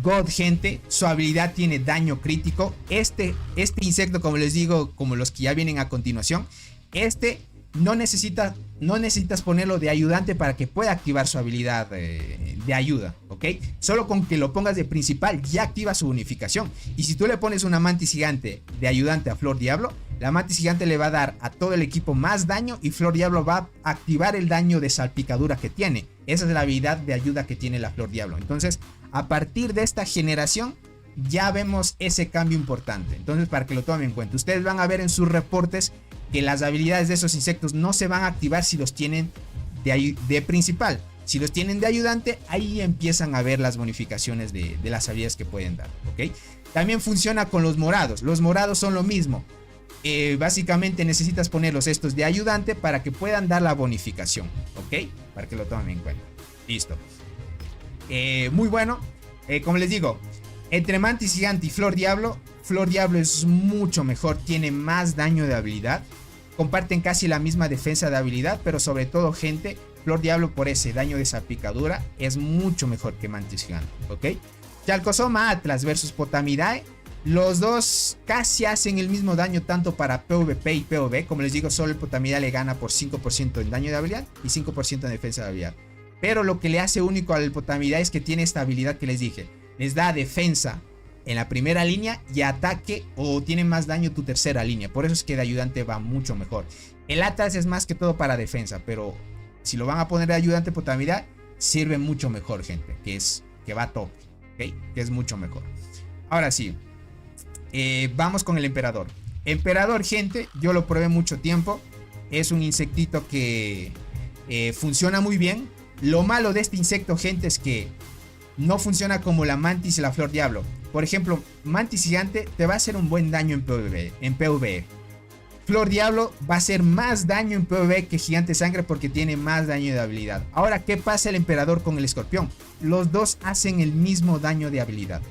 God, gente, su habilidad tiene daño crítico. Este insecto, como les digo, como los que ya vienen a continuación, no necesitas ponerlo de ayudante para que pueda activar su habilidad de ayuda, ¿ok? Solo con que lo pongas de principal ya activa su bonificación. Y si tú le pones una mantis gigante de ayudante a Flor Diablo, la mantis gigante le va a dar a todo el equipo más daño y Flor Diablo va a activar el daño de salpicadura que tiene. Esa es la habilidad de ayuda que tiene la Flor Diablo. Entonces, a partir de esta generación ya vemos ese cambio importante. Entonces, para que lo tomen en cuenta, ustedes van a ver en sus reportes que las habilidades de esos insectos no se van a activar si los tienen de principal, Si los tienen de ayudante, ahí empiezan a ver las bonificaciones de las habilidades que pueden dar, ¿ok? También funciona con los morados. Los morados son lo mismo. Básicamente necesitas ponerlos estos de ayudante para que puedan dar la bonificación, ¿ok? Para que lo tomen en cuenta. Listo. Muy bueno. Como les digo, entre Mantis Gigante y Flor Diablo es mucho mejor. Tiene más daño de habilidad. Comparten casi la misma defensa de habilidad, pero sobre todo, gente, Flor Diablo por ese daño de salpicadura es mucho mejor que Mantis Gigante, ¿ok? Chalcosoma Atlas versus Potamidae. Los dos casi hacen el mismo daño tanto para PvP y PvB. Como les digo, solo el Potamidae le gana por 5% en daño de habilidad y 5% en defensa de habilidad. Pero lo que le hace único al Potamidae es que tiene esta habilidad que les dije. Les da defensa en la primera línea y ataque o tiene más daño tu tercera línea. Por eso es que de ayudante va mucho mejor. El Atlas es más que todo para defensa, pero si lo van a poner de ayudante Potamidae, sirve mucho mejor, gente. Que va top, ¿ok? Que es mucho mejor. Ahora sí. Vamos con el Emperador. Emperador, gente, yo lo probé mucho tiempo. Es un insectito que funciona muy bien. Lo malo de este insecto, gente, es que no funciona como la Mantis y la Flor Diablo. Por ejemplo, Mantis Gigante te va a hacer un buen daño en PvE. Flor Diablo va a hacer más daño en PvE que Gigante Sangre porque tiene más daño de habilidad. Ahora, ¿qué pasa el Emperador con el Escorpión? Los dos hacen el mismo daño de habilidad.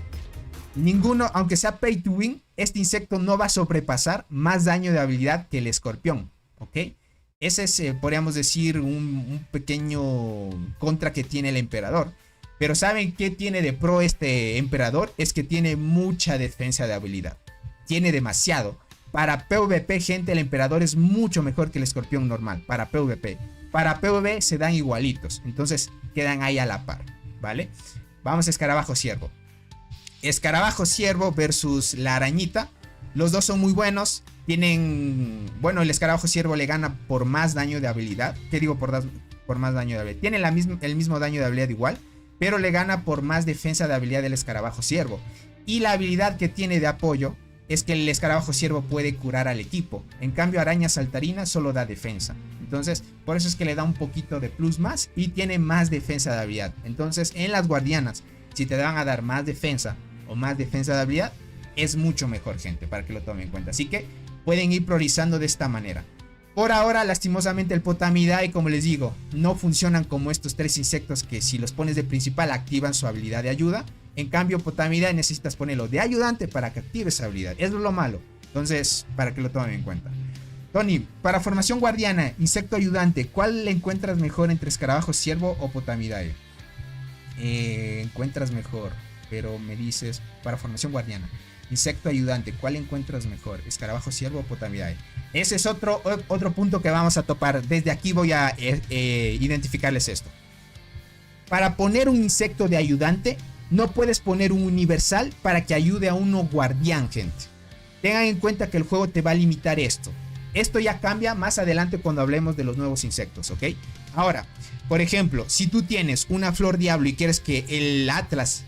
Ninguno, aunque sea pay to win, este insecto no va a sobrepasar más daño de habilidad que el escorpión, ¿ok? Ese es, podríamos decir, un pequeño contra que tiene el emperador. Pero ¿saben qué tiene de pro este emperador? Es que tiene mucha defensa de habilidad. Tiene demasiado. Para PvP, gente, el emperador es mucho mejor que el escorpión normal. Para PvP. Para PvB se dan igualitos. Entonces quedan ahí a la par, ¿vale? Vamos a Escarabajo Ciervo. Escarabajo Ciervo versus la arañita. Los dos son muy buenos. Tienen... Bueno, el Escarabajo Ciervo le gana por más daño de habilidad. ¿Qué digo por más daño de habilidad? Tiene el mismo daño de habilidad igual, pero le gana por más defensa de habilidad del Escarabajo Ciervo. Y la habilidad que tiene de apoyo es que el Escarabajo Ciervo puede curar al equipo. En cambio, Araña Saltarina solo da defensa. Entonces, por eso es que le da un poquito de plus más y tiene más defensa de habilidad. Entonces, en las guardianas, si te van a dar más defensa o más defensa de habilidad, es mucho mejor, gente, para que lo tomen en cuenta. Así que pueden ir priorizando de esta manera. Por ahora, lastimosamente, el Potamidae, como les digo, no funcionan como estos tres insectos que si los pones de principal activan su habilidad de ayuda. En cambio, Potamidae necesitas ponerlo de ayudante para que active esa habilidad. Eso es lo malo. Entonces, para que lo tomen en cuenta. Tony, para formación guardiana, insecto ayudante, ¿cuál le encuentras mejor entre Escarabajo Ciervo o Potamidae? Encuentras mejor, pero me dices, para formación guardiana, insecto ayudante, ¿cuál encuentras mejor? ¿Escarabajo Ciervo o Potamidae? Ese es otro punto que vamos a topar. Desde aquí voy a identificarles esto. Para poner un insecto de ayudante, no puedes poner un universal para que ayude a uno guardián, gente. Tengan en cuenta que el juego te va a limitar esto. Esto ya cambia más adelante cuando hablemos de los nuevos insectos, ¿ok? Ahora, por ejemplo, si tú tienes una Flor Diablo y quieres que el Atlas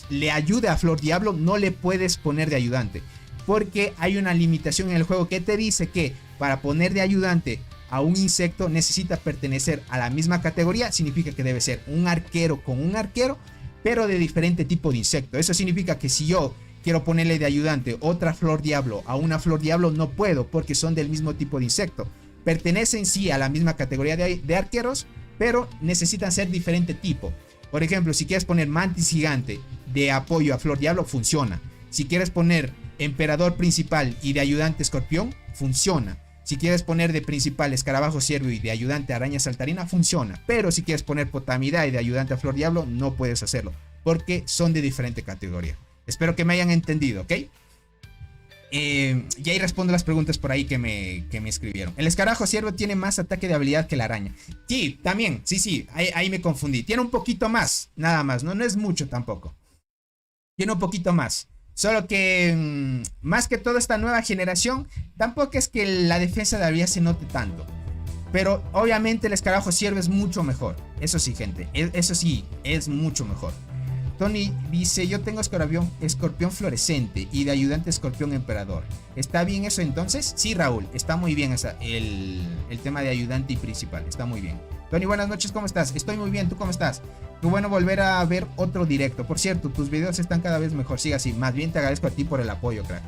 le ayude a Flor Diablo, no le puedes poner de ayudante. Porque hay una limitación en el juego que te dice que para poner de ayudante a un insecto necesita pertenecer a la misma categoría. Significa que debe ser un arquero con un arquero, pero de diferente tipo de insecto. Eso significa que si yo quiero ponerle de ayudante otra Flor Diablo a una Flor Diablo, no puedo porque son del mismo tipo de insecto. Pertenecen sí a la misma categoría de arqueros, pero necesitan ser diferente tipo. Por ejemplo, si quieres poner Mantis Gigante de apoyo a Flor Diablo, funciona. Si quieres poner Emperador principal y de ayudante Escorpión, funciona. Si quieres poner de principal Escarabajo Ciervo y de ayudante Araña Saltarina, funciona. Pero si quieres poner Potamidae y de ayudante a Flor Diablo, no puedes hacerlo, porque son de diferente categoría. Espero que me hayan entendido, ¿ok? Y ahí respondo las preguntas por ahí que me escribieron. El Escarabajo Ciervo tiene más ataque de habilidad que la araña. Sí, también, sí, ahí me confundí. Tiene un poquito más, nada más, no es mucho tampoco. Tiene un poquito más. Solo que, más que todo esta nueva generación, tampoco es que la defensa de habilidad se note tanto. Pero obviamente el Escarabajo Ciervo es mucho mejor. Eso sí, gente, eso sí, es mucho mejor. Tony dice, yo tengo escorpión fluorescente y de ayudante escorpión emperador. ¿Está bien eso entonces? Sí, Raúl, está muy bien el tema de ayudante y principal, está muy bien. Tony, buenas noches, ¿cómo estás? Estoy muy bien, ¿tú cómo estás? Qué bueno volver a ver otro directo. Por cierto, tus videos están cada vez mejor. Siga así. Más bien te agradezco a ti por el apoyo, crack.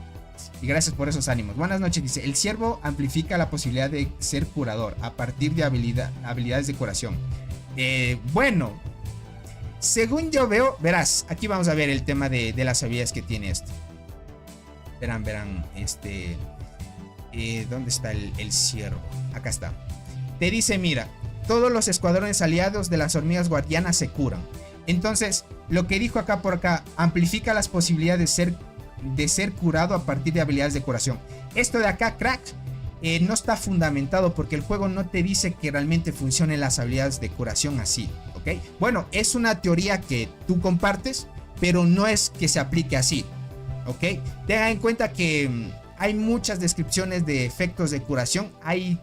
Y gracias por esos ánimos. Buenas noches, dice. El ciervo amplifica la posibilidad de ser curador a partir de habilidades de curación. Bueno, según yo veo, verás, aquí vamos a ver el tema de las habilidades que tiene esto. Verán, ¿dónde está el ciervo? Acá está. Te dice, mira, todos los escuadrones aliados de las hormigas guardianas se curan. Entonces, lo que dijo acá por acá, amplifica las posibilidades de ser curado a partir de habilidades de curación. Esto de acá, crack, no está fundamentado porque el juego no te dice que realmente funcionen las habilidades de curación así, ¿ok? Bueno, es una teoría que tú compartes, pero no es que se aplique así, ¿ok? Tenga en cuenta que hay muchas descripciones de efectos de curación. Hay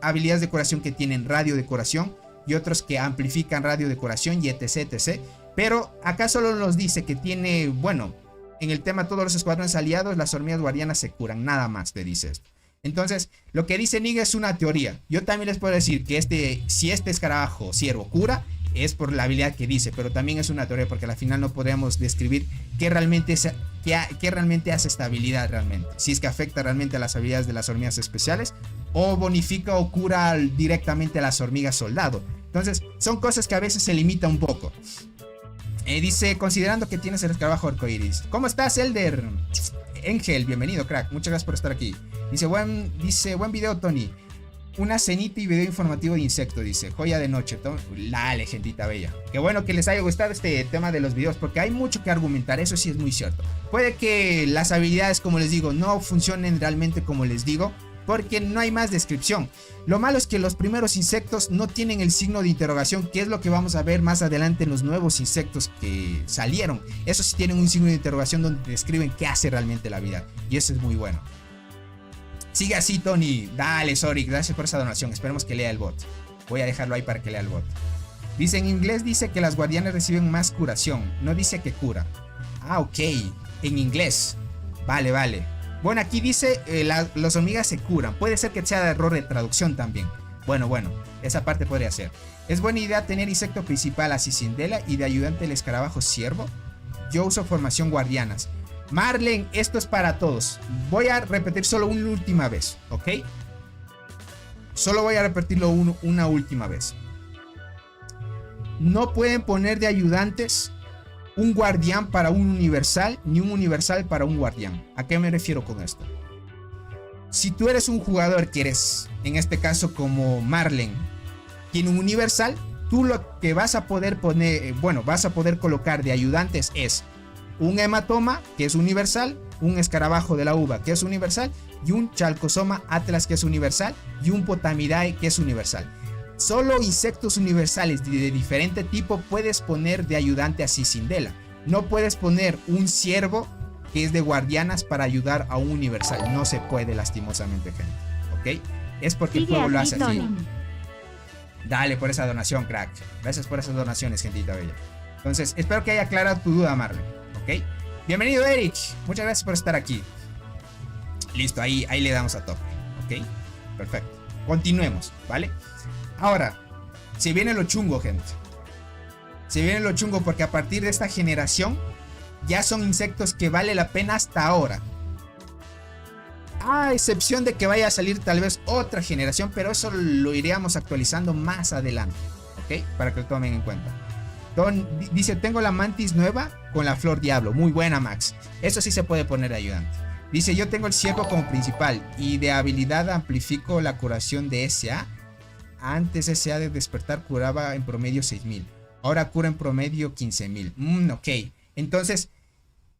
habilidades de curación que tienen radio de curación y otros que amplifican radio de curación y etc, etc. Pero acá solo nos dice que tiene, bueno, en el tema todos los escuadrones aliados, las hormigas guardianas se curan, nada más te dice esto. Entonces, lo que dice Nick es una teoría. Yo también les puedo decir que si este escarabajo ciervo cura, es por la habilidad que dice, pero también es una teoría porque al final no podemos describir qué realmente hace esta habilidad realmente. Si es que afecta realmente a las habilidades de las hormigas especiales o bonifica o cura directamente a las hormigas soldado. Entonces, son cosas que a veces se limita un poco. Dice, considerando que tienes el escarabajo arcoiris. ¿Cómo estás, Elder? Ángel, bienvenido, crack. Muchas gracias por estar aquí. Dice, buen video, Tony. Una cenita y video informativo de insecto, dice. Joya de noche. Dale, gentita bella. Qué bueno que les haya gustado este tema de los videos, porque hay mucho que argumentar, eso sí es muy cierto. Puede que las habilidades, como les digo, no funcionen realmente como les digo, porque no hay más descripción. Lo malo es que los primeros insectos no tienen el signo de interrogación, que es lo que vamos a ver más adelante en los nuevos insectos que salieron. Esos sí tienen un signo de interrogación donde describen qué hace realmente la habilidad, y eso es muy bueno. Sigue así, Tony. Dale, sorry, gracias por esa donación. Esperemos que lea el bot. Voy a dejarlo ahí para que lea el bot. Dice en inglés, dice que las guardianas reciben más curación. No dice que cura. Ah, ok. En inglés. Vale. Bueno, aquí dice las hormigas se curan. Puede ser que sea de error de traducción también. Bueno, esa parte podría ser. Es buena idea tener insecto principal a Cicindela y de ayudante el escarabajo ciervo. Yo uso formación guardianas. Marlen, esto es para todos. Voy a repetir solo una última vez, ¿ok? Solo voy a repetirlo una última vez. No pueden poner de ayudantes un guardián para un universal, ni un universal para un guardián. ¿A qué me refiero con esto? Si tú eres un jugador que eres, en este caso como Marlen, tiene un universal, tú lo que vas a poder poner, vas a poder colocar de ayudantes es un hematoma, que es universal, un escarabajo de la uva, que es universal, y un chalcosoma atlas, que es universal, y un potamidae, que es universal. Solo insectos universales de diferente tipo puedes poner de ayudante a Cicindela. No puedes poner un ciervo que es de guardianas para ayudar a un universal. No se puede, lastimosamente, gente. ¿Ok? Es porque el juego lo hace así. Dale por esa donación, crack. Gracias por esas donaciones, gentita bella. Entonces, espero que haya aclarado tu duda, Marlon. ¿Ok? Bienvenido, Eric. Muchas gracias por estar aquí. Listo, ahí le damos a tope. ¿Ok? Perfecto. Continuemos, ¿vale? Ahora, se viene lo chungo, gente. Se viene lo chungo porque a partir de esta generación ya son insectos que vale la pena hasta ahora. A excepción de que vaya a salir tal vez otra generación, pero eso lo iríamos actualizando más adelante. ¿Ok? Para que lo tomen en cuenta. Dice, tengo la mantis nueva con la flor diablo. Muy buena, Max. Eso sí se puede poner de ayudante. Dice, yo tengo el ciervo como principal y de habilidad amplifico la curación de SA. Antes SA de despertar curaba en promedio 6000. Ahora cura en promedio 15000. Ok. Entonces,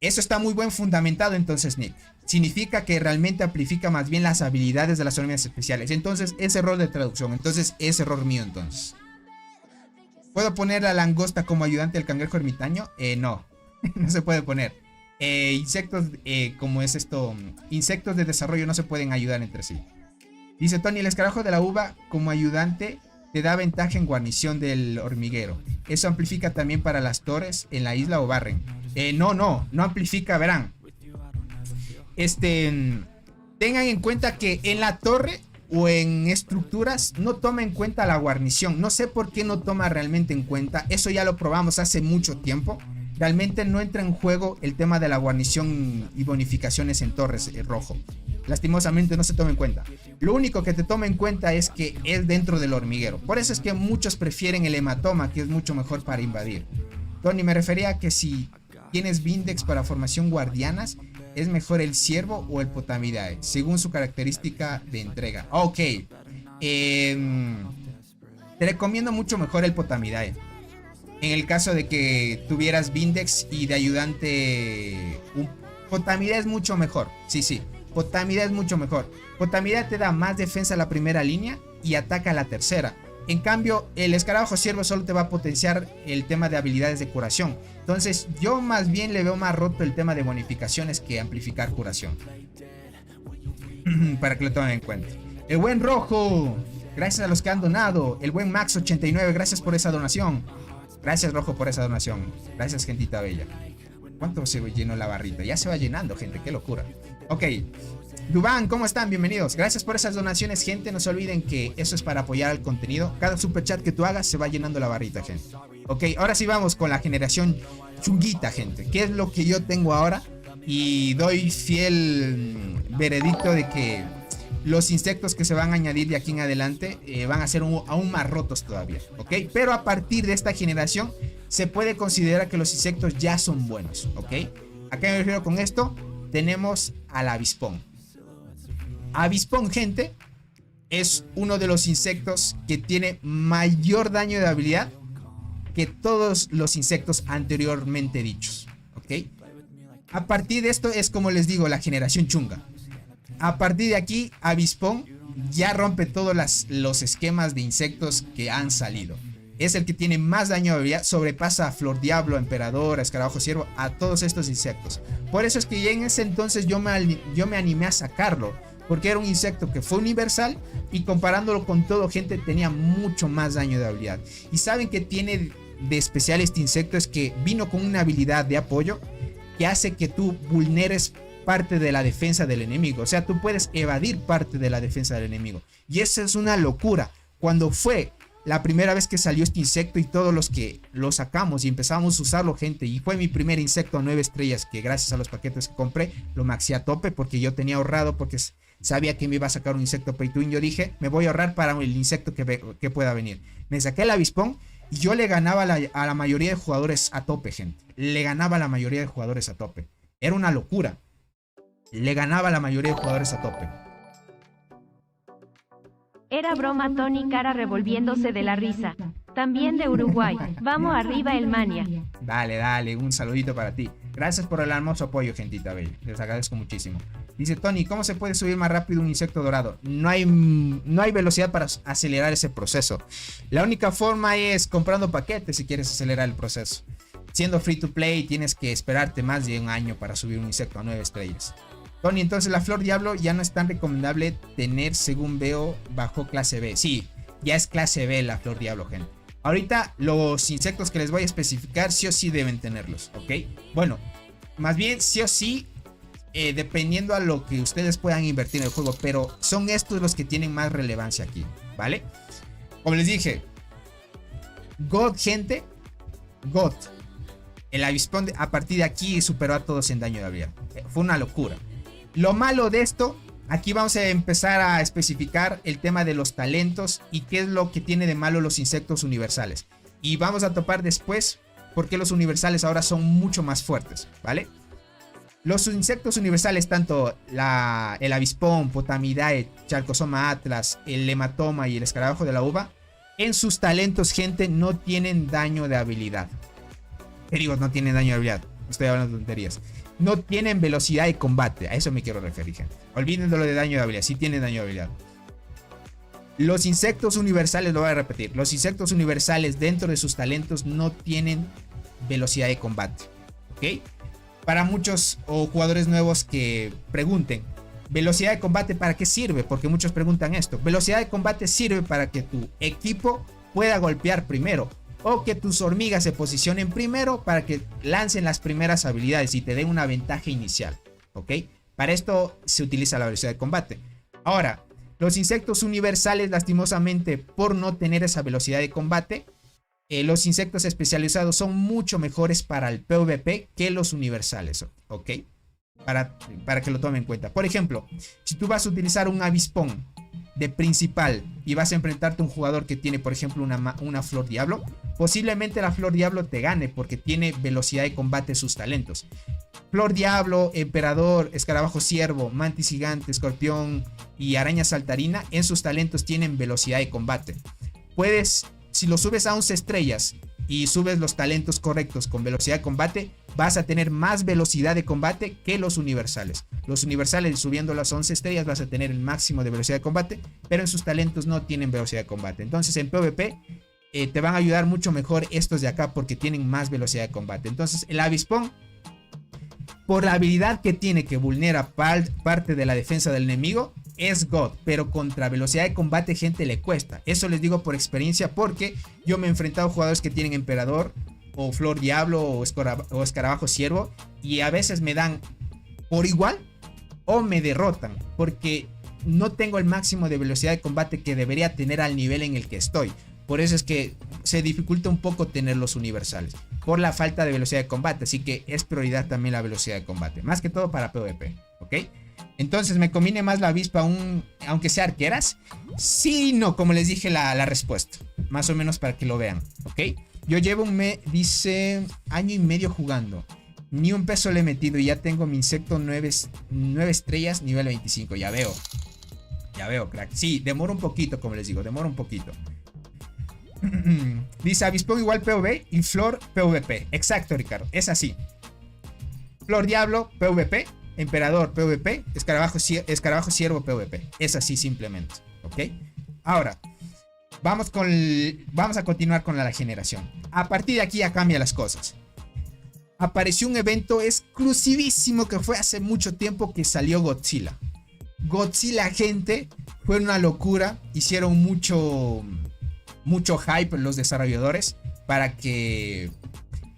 eso está muy buen fundamentado entonces, Nick. Significa que realmente amplifica más bien las habilidades de las hormigas especiales. Entonces, es error de traducción. Entonces, es error mío entonces. ¿Puedo poner la langosta como ayudante del cangrejo ermitaño? No, no se puede poner. Insectos, como es esto, insectos de desarrollo no se pueden ayudar entre sí. Dice Tony, el escarabajo de la uva como ayudante te da ventaja en guarnición del hormiguero. Eso amplifica también para las torres en la isla o barren. No amplifica, verán. Tengan en cuenta que en la torre o en estructuras no toma en cuenta la guarnición. No sé por qué no toma realmente en cuenta. Eso ya lo probamos hace mucho tiempo. Realmente no entra en juego el tema de la guarnición y bonificaciones en torres rojo. Lastimosamente no se toma en cuenta. Lo único que te toma en cuenta es que es dentro del hormiguero. Por eso es que muchos prefieren el hematoma, que es mucho mejor para invadir. Tony, me refería a que si tienes Vindex para formación guardianas, es mejor el ciervo o el Potamidae, según su característica de entrega. Ok. Te recomiendo mucho mejor el Potamidae. En el caso de que tuvieras Vindex y de ayudante, Potamidae es mucho mejor. Sí. Potamidae es mucho mejor. Potamidae te da más defensa a la primera línea y ataca a la tercera. En cambio, el escarabajo ciervo solo te va a potenciar el tema de habilidades de curación. Entonces, yo más bien le veo más roto el tema de bonificaciones que amplificar curación. Para que lo tomen en cuenta. El buen Rojo, gracias a los que han donado. El buen Max89, gracias por esa donación. Gracias, Rojo, por esa donación. Gracias, gentita bella. ¿Cuánto se llenó la barrita? Ya se va llenando, gente, qué locura. Ok, Dubán, ¿cómo están? Bienvenidos. Gracias por esas donaciones, gente. No se olviden que eso es para apoyar al contenido. Cada superchat que tú hagas se va llenando la barrita, gente. Ok, ahora sí vamos con la generación chunguita, gente. ¿Qué es lo que yo tengo ahora? Y doy fiel veredicto de que los insectos que se van a añadir de aquí en adelante van a ser aún más rotos todavía. Ok, pero a partir de esta generación se puede considerar que los insectos ya son buenos. Ok, ¿a qué me refiero con esto? Tenemos al avispón. Avispón, gente, es uno de los insectos que tiene mayor daño de habilidad que todos los insectos anteriormente dichos. ¿Ok? A partir de esto es, como les digo, la generación chunga. A partir de aquí, avispón ya rompe todos los esquemas de insectos que han salido. Es el que tiene más daño de habilidad, sobrepasa a Flor Diablo, a Emperador, a Escarabajo Ciervo, a todos estos insectos. Por eso es que ya en ese entonces yo me animé a sacarlo, porque era un insecto que fue universal y comparándolo con todo, gente, tenía mucho más daño de habilidad. Y saben que tiene de especial este insecto es que vino con una habilidad de apoyo que hace que tú vulneres parte de la defensa del enemigo. O sea, tú puedes evadir parte de la defensa del enemigo. Y eso es una locura. Cuando fue la primera vez que salió este insecto y todos los que lo sacamos y empezamos a usarlo, gente, y fue mi primer insecto a 9 estrellas que gracias a los paquetes que compré lo maxé a tope porque yo tenía ahorrado, porque sabía que me iba a sacar un insecto pay to win. Yo dije, me voy a ahorrar para el insecto que pueda venir. Me saqué el avispón y yo le ganaba a la mayoría de jugadores a tope, gente. Le ganaba a la mayoría de jugadores a tope. Era una locura. Le ganaba a la mayoría de jugadores a tope. Era broma, Tony, cara revolviéndose de la risa. También de Uruguay. Vamos arriba, el Mania. Dale, un saludito para ti. Gracias por el hermoso apoyo, gentita bella. Les agradezco muchísimo. Dice Tony, ¿cómo se puede subir más rápido un insecto dorado? No hay velocidad para acelerar ese proceso. La única forma es comprando paquetes si quieres acelerar el proceso. Siendo free to play, tienes que esperarte más de un año para subir un insecto a 9 estrellas. Tony, entonces la Flor Diablo ya no es tan recomendable tener, según veo, bajo clase B. Sí, ya es clase B la Flor Diablo, gente. Ahorita los insectos que les voy a especificar sí o sí deben tenerlos, ¿ok? Bueno, más bien sí o sí, dependiendo a lo que ustedes puedan invertir en el juego, pero son estos los que tienen más relevancia aquí, ¿vale? Como les dije, God, gente, God. El avispón a partir de aquí superó a todos en daño de habilidad. Fue una locura. Lo malo de esto, aquí vamos a empezar a especificar el tema de los talentos y qué es lo que tiene de malo los insectos universales. Y vamos a topar después por qué los universales ahora son mucho más fuertes, ¿vale? Los insectos universales, tanto el avispón, Potamidae, Chalcosoma atlas, el hematoma y el escarabajo de la uva, en sus talentos, gente, no tienen daño de habilidad. ¿Qué digo? No tienen daño de habilidad. Estoy hablando de tonterías. No tienen velocidad de combate. A eso me quiero referir, gente. Olviden lo de daño de habilidad. Sí tienen daño de habilidad. Los insectos universales, lo voy a repetir. Los insectos universales dentro de sus talentos no tienen velocidad de combate. ¿Ok? Para muchos o jugadores nuevos que pregunten, ¿velocidad de combate para qué sirve? Porque muchos preguntan esto. Velocidad de combate sirve para que tu equipo pueda golpear primero. O que tus hormigas se posicionen primero para que lancen las primeras habilidades y te den una ventaja inicial. ¿Ok? Para esto se utiliza la velocidad de combate. Ahora, Los insectos universales, lastimosamente, por no tener esa velocidad de combate, los insectos especializados son mucho mejores para el PvP que los universales, ¿ok? Para que lo tomen en cuenta. Por ejemplo, si tú vas a utilizar un avispón de principal y vas a enfrentarte a un jugador que tiene, por ejemplo, una flor diablo, posiblemente la flor diablo te gane porque tiene velocidad de combate en sus talentos. Flor diablo, emperador, escarabajo ciervo, mantis gigante, escorpión y araña saltarina en sus talentos tienen velocidad de combate. Puedes, si lo subes a 11 estrellas y subes los talentos correctos con velocidad de combate, vas a tener más velocidad de combate que los universales. Los universales, subiendo las 11 estrellas, vas a tener el máximo de velocidad de combate, pero en sus talentos no tienen velocidad de combate. Entonces en PvP te van a ayudar mucho mejor estos de acá porque tienen más velocidad de combate. Entonces el avispón, por la habilidad que tiene, que vulnera parte de la defensa del enemigo, es God, pero contra velocidad de combate, gente, le cuesta. Eso les digo por experiencia, porque yo me he enfrentado a jugadores que tienen emperador o flor diablo o escarabajo ciervo, y a veces me dan por igual o me derrotan porque no tengo el máximo de velocidad de combate que debería tener al nivel en el que estoy. Por eso es que se dificulta un poco tener los universales, por la falta de velocidad de combate. Así que es prioridad también la velocidad de combate, más que todo para PvP, ¿ok? Entonces, ¿me conviene más la avispa aunque sea arqueras? Sí y no, como les dije la respuesta, más o menos para que lo vean, ¿ok? Yo llevo dice, año y medio jugando. Ni un peso le he metido y ya tengo mi insecto 9 estrellas, nivel 25. Ya veo, crack. Sí, demora un poquito, como les digo, demora un poquito. Dice avispón igual PvP y flor PvP. Exacto, Ricardo, es así. Flor diablo PvP, emperador PvP, escarabajo ciervo PvP. Es así simplemente, ¿ok? Ahora, vamos a continuar con la generación. A partir de aquí ya cambian las cosas. Apareció un evento exclusivísimo que fue hace mucho tiempo, que salió Godzilla. Godzilla, gente, fue una locura. Hicieron mucho hype los desarrolladores para que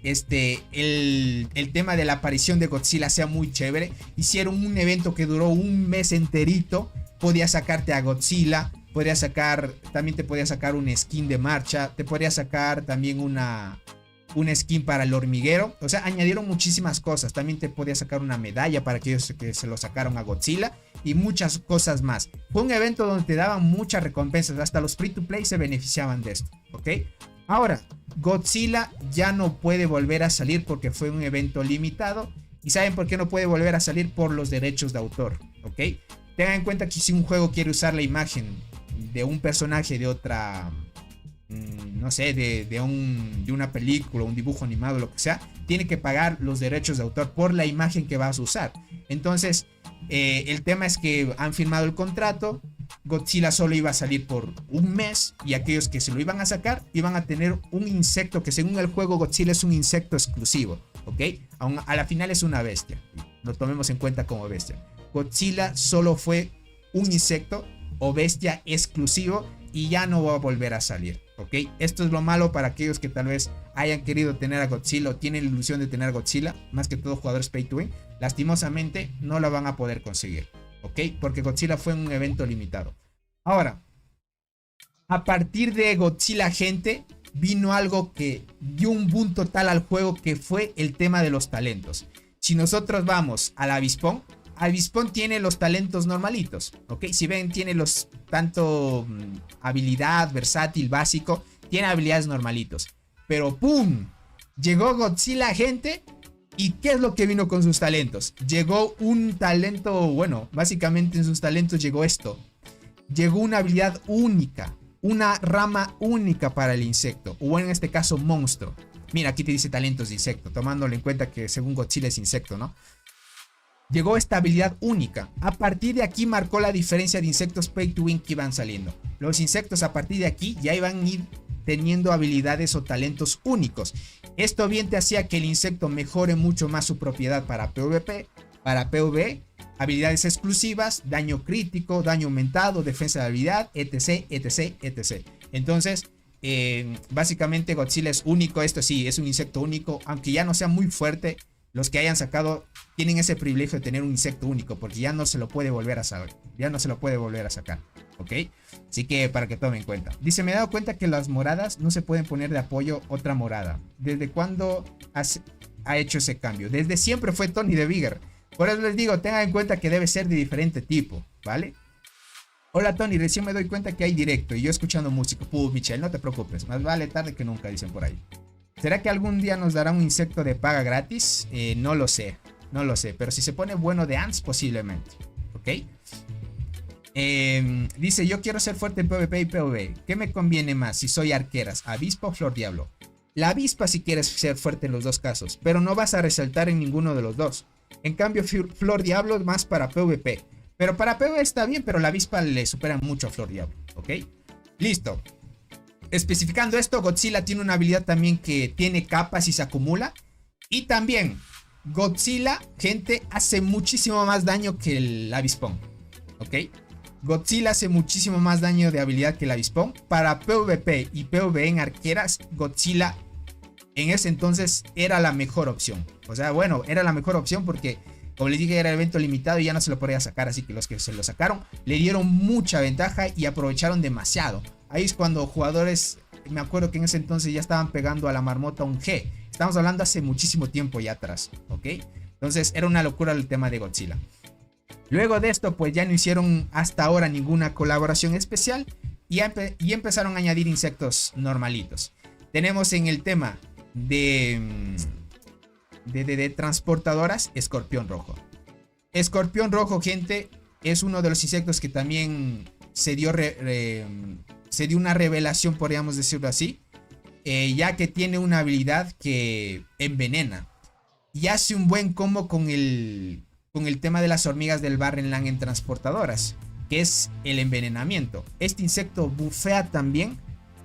el tema de la aparición de Godzilla sea muy chévere. Hicieron un evento que duró un mes enterito. Podías sacarte a Godzilla, también te podía sacar un skin de marcha, te podía sacar también una skin para el hormiguero. O sea, añadieron muchísimas cosas. También te podía sacar una medalla para aquellos que se lo sacaron a Godzilla y muchas cosas más. Fue un evento donde te daban muchas recompensas. Hasta los free to play se beneficiaban de esto, ¿ok? Ahora, Godzilla ya no puede volver a salir porque fue un evento limitado. ¿Y saben por qué no puede volver a salir? Por los derechos de autor, ¿ok? Tengan en cuenta que si un juego quiere usar la imagen de un personaje de otra, no sé, de una película, un dibujo animado, lo que sea, tiene que pagar los derechos de autor por la imagen que vas a usar. Entonces, el tema es que han firmado el contrato. Godzilla solo iba a salir por un mes, y aquellos que se lo iban a sacar iban a tener un insecto que, según el juego, Godzilla es un insecto exclusivo, ¿ok? A la final es una bestia, lo tomemos en cuenta como bestia. Godzilla solo fue un insecto o bestia exclusivo y ya no va a volver a salir, ¿ok? Esto es lo malo para aquellos que tal vez hayan querido tener a Godzilla o tienen la ilusión de tener a Godzilla, más que todo jugadores pay to win. Lastimosamente no la van a poder conseguir, ¿ok? Porque Godzilla fue un evento limitado. Ahora, a partir de Godzilla, gente, vino algo que dio un boom total al juego, que fue el tema de los talentos. Si nosotros vamos al avispón tiene los talentos normalitos, ¿ok? Si ven, tiene los tanto habilidad, versátil, básico, tiene habilidades normalitos. Pero ¡pum! Llegó Godzilla, gente. ¿Y qué es lo que vino con sus talentos? Llegó un talento, bueno, básicamente en sus talentos llegó esto. Llegó una habilidad única, una rama única para el insecto, o en este caso monstruo. Mira, aquí te dice talentos de insecto, tomándole en cuenta que según Godzilla es insecto, ¿no? Llegó esta habilidad única. A partir de aquí marcó la diferencia de insectos pay to win que iban saliendo. Los insectos a partir de aquí ya iban a ir teniendo habilidades o talentos únicos. Esto bien te hacía que el insecto mejore mucho más su propiedad para PvP, para PvE, habilidades exclusivas, daño crítico, daño aumentado, defensa de habilidad, etc, etc, etc. Entonces, básicamente Godzilla es único. Esto sí, es un insecto único, aunque ya no sea muy fuerte. Los que hayan sacado tienen ese privilegio de tener un insecto único, porque ya no se lo puede volver a sacar. ¿ok? Así que para que tomen en cuenta. Dice, me he dado cuenta que las moradas no se pueden poner de apoyo otra morada. ¿Desde cuándo ha hecho ese cambio? Desde siempre fue Tony de Bigger. Por eso les digo, tengan en cuenta que debe ser de diferente tipo, ¿vale? Hola Tony, recién me doy cuenta que hay directo y yo escuchando música. Michelle, no te preocupes, más vale tarde que nunca, dicen por ahí. ¿Será que algún día nos dará un insecto de paga gratis? No lo sé, pero si se pone bueno de Ants, posiblemente, ¿ok? Dice, yo quiero ser fuerte en PvP y PvE. ¿Qué me conviene más si soy arqueras, avispa o flor diablo? La avispa si quieres ser fuerte en los dos casos, pero no vas a resaltar en ninguno de los dos. En cambio, flor diablo más para PvP. Pero para PvE está bien, pero la avispa le supera mucho a flor diablo, ¿ok? Listo. Especificando esto, Godzilla tiene una habilidad también que tiene capas y se acumula. Y también, Godzilla, gente, hace muchísimo más daño que el avispón, ¿ok? Godzilla hace muchísimo más daño de habilidad que el avispón. Para PvP y PvE en arqueras, Godzilla en ese entonces era la mejor opción. O sea, bueno, era la mejor opción porque, como les dije, era evento limitado y ya no se lo podía sacar. Así que los que se lo sacaron le dieron mucha ventaja y aprovecharon demasiado. Ahí es cuando jugadores, me acuerdo que en ese entonces ya estaban pegando a la marmota un G. Estamos hablando hace muchísimo tiempo ya atrás, ¿ok? Entonces era una locura el tema de Godzilla. Luego de esto, pues ya no hicieron hasta ahora ninguna colaboración especial y empezaron a añadir insectos normalitos. Tenemos en el tema de transportadoras, escorpión rojo. Escorpión rojo, gente, es uno de los insectos que también se dio una revelación, podríamos decirlo así, ya que tiene una habilidad que envenena y hace un buen combo con el tema de las hormigas del Barrenland en transportadoras, que es el envenenamiento. Este insecto bufea también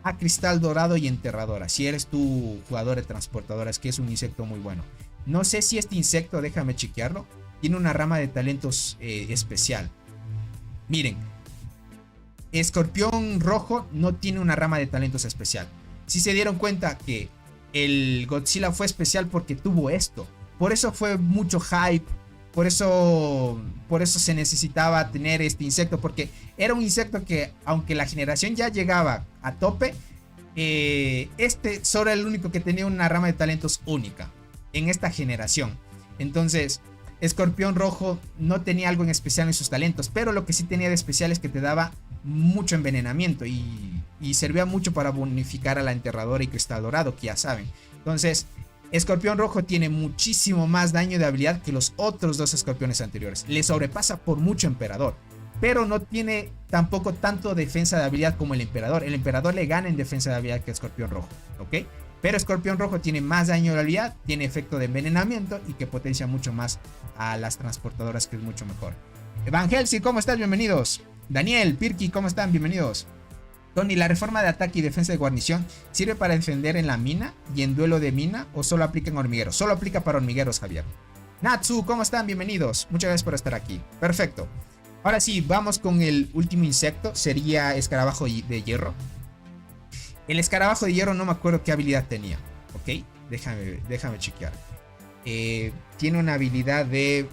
a cristal dorado y enterradora, si eres tu jugador de transportadoras, que es un insecto muy bueno. No sé si este insecto, déjame chequearlo, tiene una rama de talentos especial. Miren, escorpión rojo no tiene una rama de talentos especial. Si se dieron cuenta que el Godzilla fue especial porque tuvo esto, por eso fue mucho hype. Por eso se necesitaba tener este insecto, porque era un insecto que, aunque la generación ya llegaba a tope, este solo era el único que tenía una rama de talentos única en esta generación. Entonces, escorpión rojo no tenía algo en especial en sus talentos, pero lo que sí tenía de especial es que te daba mucho envenenamiento y servía mucho para bonificar a la enterradora y cristal dorado, que ya saben. Entonces, escorpión rojo tiene muchísimo más daño de habilidad que los otros dos escorpiones anteriores. Le sobrepasa por mucho emperador, pero no tiene tampoco tanto defensa de habilidad como el emperador. El emperador le gana en defensa de habilidad que escorpión rojo, ¿ok? Pero escorpión rojo tiene más daño de habilidad, tiene efecto de envenenamiento y que potencia mucho más a las transportadoras, que es mucho mejor. Van Helsing, ¿cómo estás? Bienvenidos. Daniel, Pirki, ¿cómo están? Bienvenidos. Tony, ¿la reforma de ataque y defensa de guarnición sirve para defender en la mina y en duelo de mina o solo aplica en hormigueros? Solo aplica para hormigueros, Javier. Natsu, ¿cómo están? Bienvenidos. Muchas gracias por estar aquí. Perfecto. Ahora sí, vamos con el último insecto. Sería escarabajo de hierro. El escarabajo de hierro no me acuerdo qué habilidad tenía. ¿Ok? Déjame chequear. Tiene una habilidad de...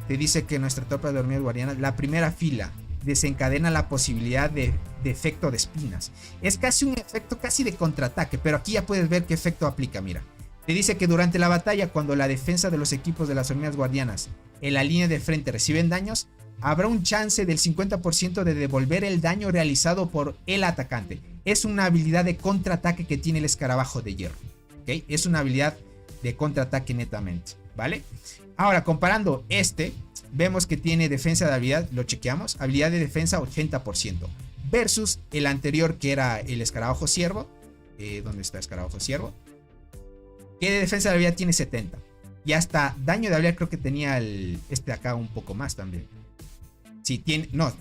Te dice que nuestra tropa de hormigas guardianas, la primera fila, desencadena la posibilidad de efecto de espinas. Es casi un efecto casi de contraataque, pero aquí ya puedes ver qué efecto aplica. Mira, te dice que durante la batalla, cuando la defensa de los equipos de las hormigas guardianas en la línea de frente reciben daños, habrá un chance del 50% de devolver el daño realizado por el atacante. Es una habilidad de contraataque que tiene el escarabajo de hierro, ¿ok? Es una habilidad de contraataque netamente, ¿vale? Ahora, comparando vemos que tiene defensa de habilidad, lo chequeamos, habilidad de defensa 80%, versus el anterior que era el escarabajo ciervo. ¿Dónde está el escarabajo ciervo? Que de defensa de habilidad tiene 70. Y hasta daño de habilidad creo que tenía de acá un poco más también. Sí,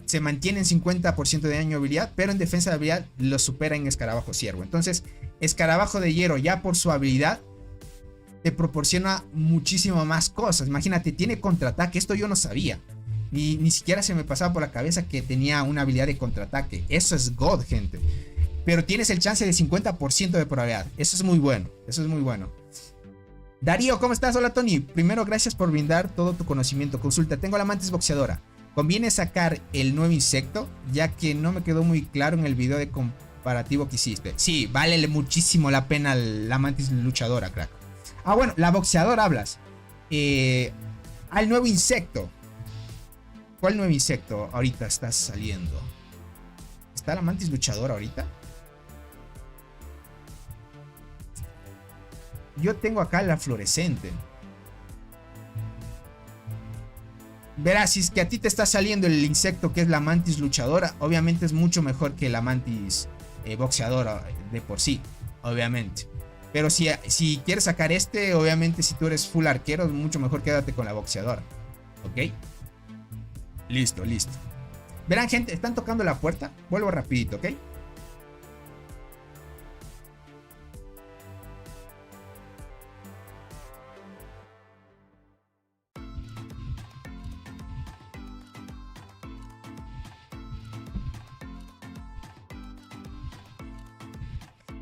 se mantiene en 50% de daño de habilidad, pero en defensa de habilidad lo supera en escarabajo ciervo. Entonces, escarabajo de hierro, ya por su habilidad, te proporciona muchísimo más cosas. Imagínate, tiene contraataque. Esto yo no sabía. Ni siquiera se me pasaba por la cabeza que tenía una habilidad de contraataque. Eso es God, gente. Pero tienes el chance de 50% de probabilidad. Eso es muy bueno. Eso es muy bueno. Darío, ¿cómo estás? Hola, Tony. Primero, gracias por brindar todo tu conocimiento. Consulta, tengo la mantis boxeadora. ¿Conviene sacar el nuevo insecto? Ya que no me quedó muy claro en el video de comparativo que hiciste. Sí, vale muchísimo la pena la mantis luchadora, crack. Ah, bueno, la boxeadora hablas. Al nuevo insecto. ¿Cuál nuevo insecto ahorita está saliendo? ¿Está la mantis luchadora ahorita? Yo tengo acá la fluorescente. Verás, si es que a ti te está saliendo el insecto que es la mantis luchadora, obviamente es mucho mejor que la mantis boxeadora de por sí, obviamente. Pero si quieres sacar este, obviamente si tú eres full arquero, es mucho mejor quédate con la boxeadora. ¿Ok? Listo, listo. Verán, gente, están tocando la puerta. Vuelvo rapidito, ¿ok?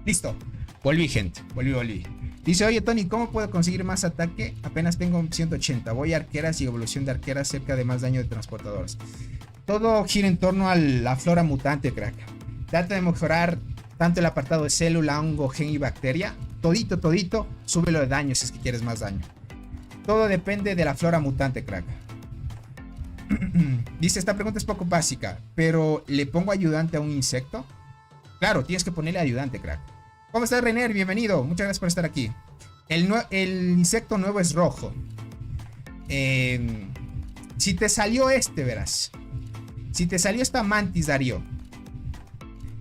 Listo. Volví, gente. Volví. Dice, oye, Tony, ¿cómo puedo conseguir más ataque? Apenas tengo 180. Voy a arqueras y evolución de arqueras cerca de más daño de transportadoras. Todo gira en torno a la flora mutante, crack. Trata de mejorar tanto el apartado de célula, hongo, gen y bacteria. Todito. Súbelo de daño si es que quieres más daño. Todo depende de la flora mutante, crack. Dice, esta pregunta es poco básica, pero ¿le pongo ayudante a un insecto? Claro, tienes que ponerle ayudante, crack. ¿Cómo estás, Reiner? Bienvenido. Muchas gracias por estar aquí. El insecto nuevo es rojo. Si te salió verás. Si te salió esta mantis, Darío.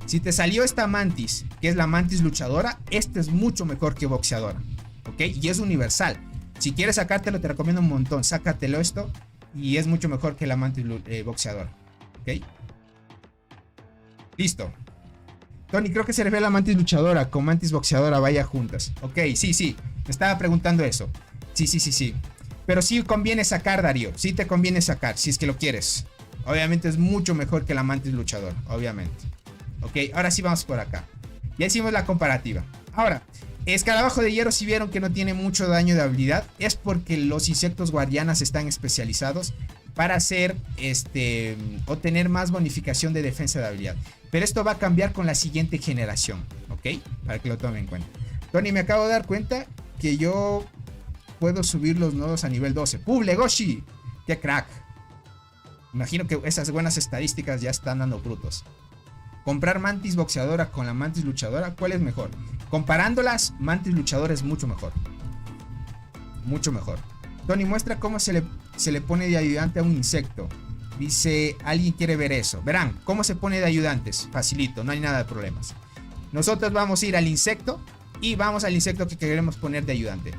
Si te salió esta mantis, que es la mantis luchadora, este es mucho mejor que boxeadora. ¿Ok? Y es universal. Si quieres sacártelo, te recomiendo un montón. Sácatelo esto. Y es mucho mejor que la mantis boxeadora. ¿Ok? Listo. Tony, creo que se refiere a la mantis luchadora con mantis boxeadora, vaya juntas. Ok, sí. Me estaba preguntando eso. Sí. Pero sí conviene sacar, Darío. Sí te conviene sacar, si es que lo quieres. Obviamente es mucho mejor que la mantis luchadora, obviamente. Ok, ahora sí vamos por acá. Ya hicimos la comparativa. Ahora, escarabajo de hierro, si vieron que no tiene mucho daño de habilidad, es porque los insectos guardianas están especializados para hacer, o tener más bonificación de defensa de habilidad. Pero esto va a cambiar con la siguiente generación, ¿ok? Para que lo tomen en cuenta. Tony, me acabo de dar cuenta que yo puedo subir los nodos a nivel 12. ¡Puble, Goshi! ¡Qué crack! Imagino que esas buenas estadísticas ya están dando frutos. Comprar mantis boxeadora con la mantis luchadora, ¿cuál es mejor? Comparándolas, mantis luchadora es mucho mejor. Mucho mejor. Tony, muestra cómo se le pone de ayudante a un insecto. Dice, alguien quiere ver eso. Verán, ¿cómo se pone de ayudantes? Facilito, no hay nada de problemas. Nosotros vamos a ir al insecto y vamos al insecto que queremos poner de ayudante.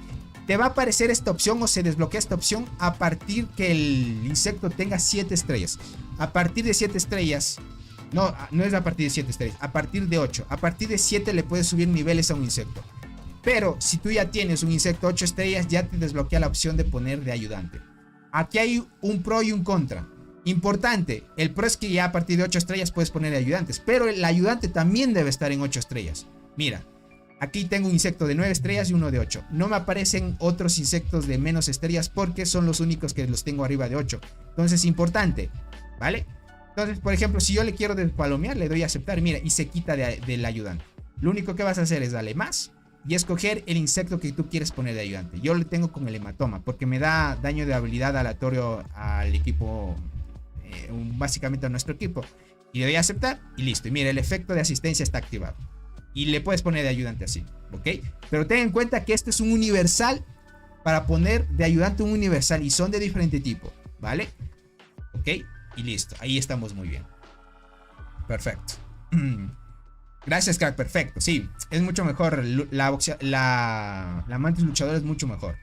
Te va a aparecer esta opción o se desbloquea esta opción a partir que el insecto tenga 7 estrellas. A partir de 7 estrellas, no es a partir de 7 estrellas, a partir de 8. A partir de 7 le puedes subir niveles a un insecto. Pero si tú ya tienes un insecto 8 estrellas, ya te desbloquea la opción de poner de ayudante. Aquí hay un pro y un contra. Importante, el pro es que ya a partir de 8 estrellas puedes poner ayudantes, pero el ayudante también debe estar en 8 estrellas. Mira, aquí tengo un insecto de 9 estrellas y uno de 8. No me aparecen otros insectos de menos estrellas porque son los únicos que los tengo arriba de 8. Entonces, importante, ¿vale? Entonces, por ejemplo, si yo le quiero despalomear, le doy a aceptar, mira, y se quita del ayudante. Lo único que vas a hacer es darle más y escoger el insecto que tú quieres poner de ayudante. Yo le tengo con el hematoma porque me da daño de habilidad aleatorio al equipo, básicamente a nuestro equipo. Y le doy a aceptar y listo. Y mira, el efecto de asistencia está activado. Y le puedes poner de ayudante así, ¿ok? Pero ten en cuenta que este es un universal. Para poner de ayudante un universal y son de diferente tipo, ¿vale? ¿Ok? Y listo, ahí estamos muy bien. Perfecto. Gracias, crack, perfecto. Sí, es mucho mejor. La mantis luchadora es mucho mejor.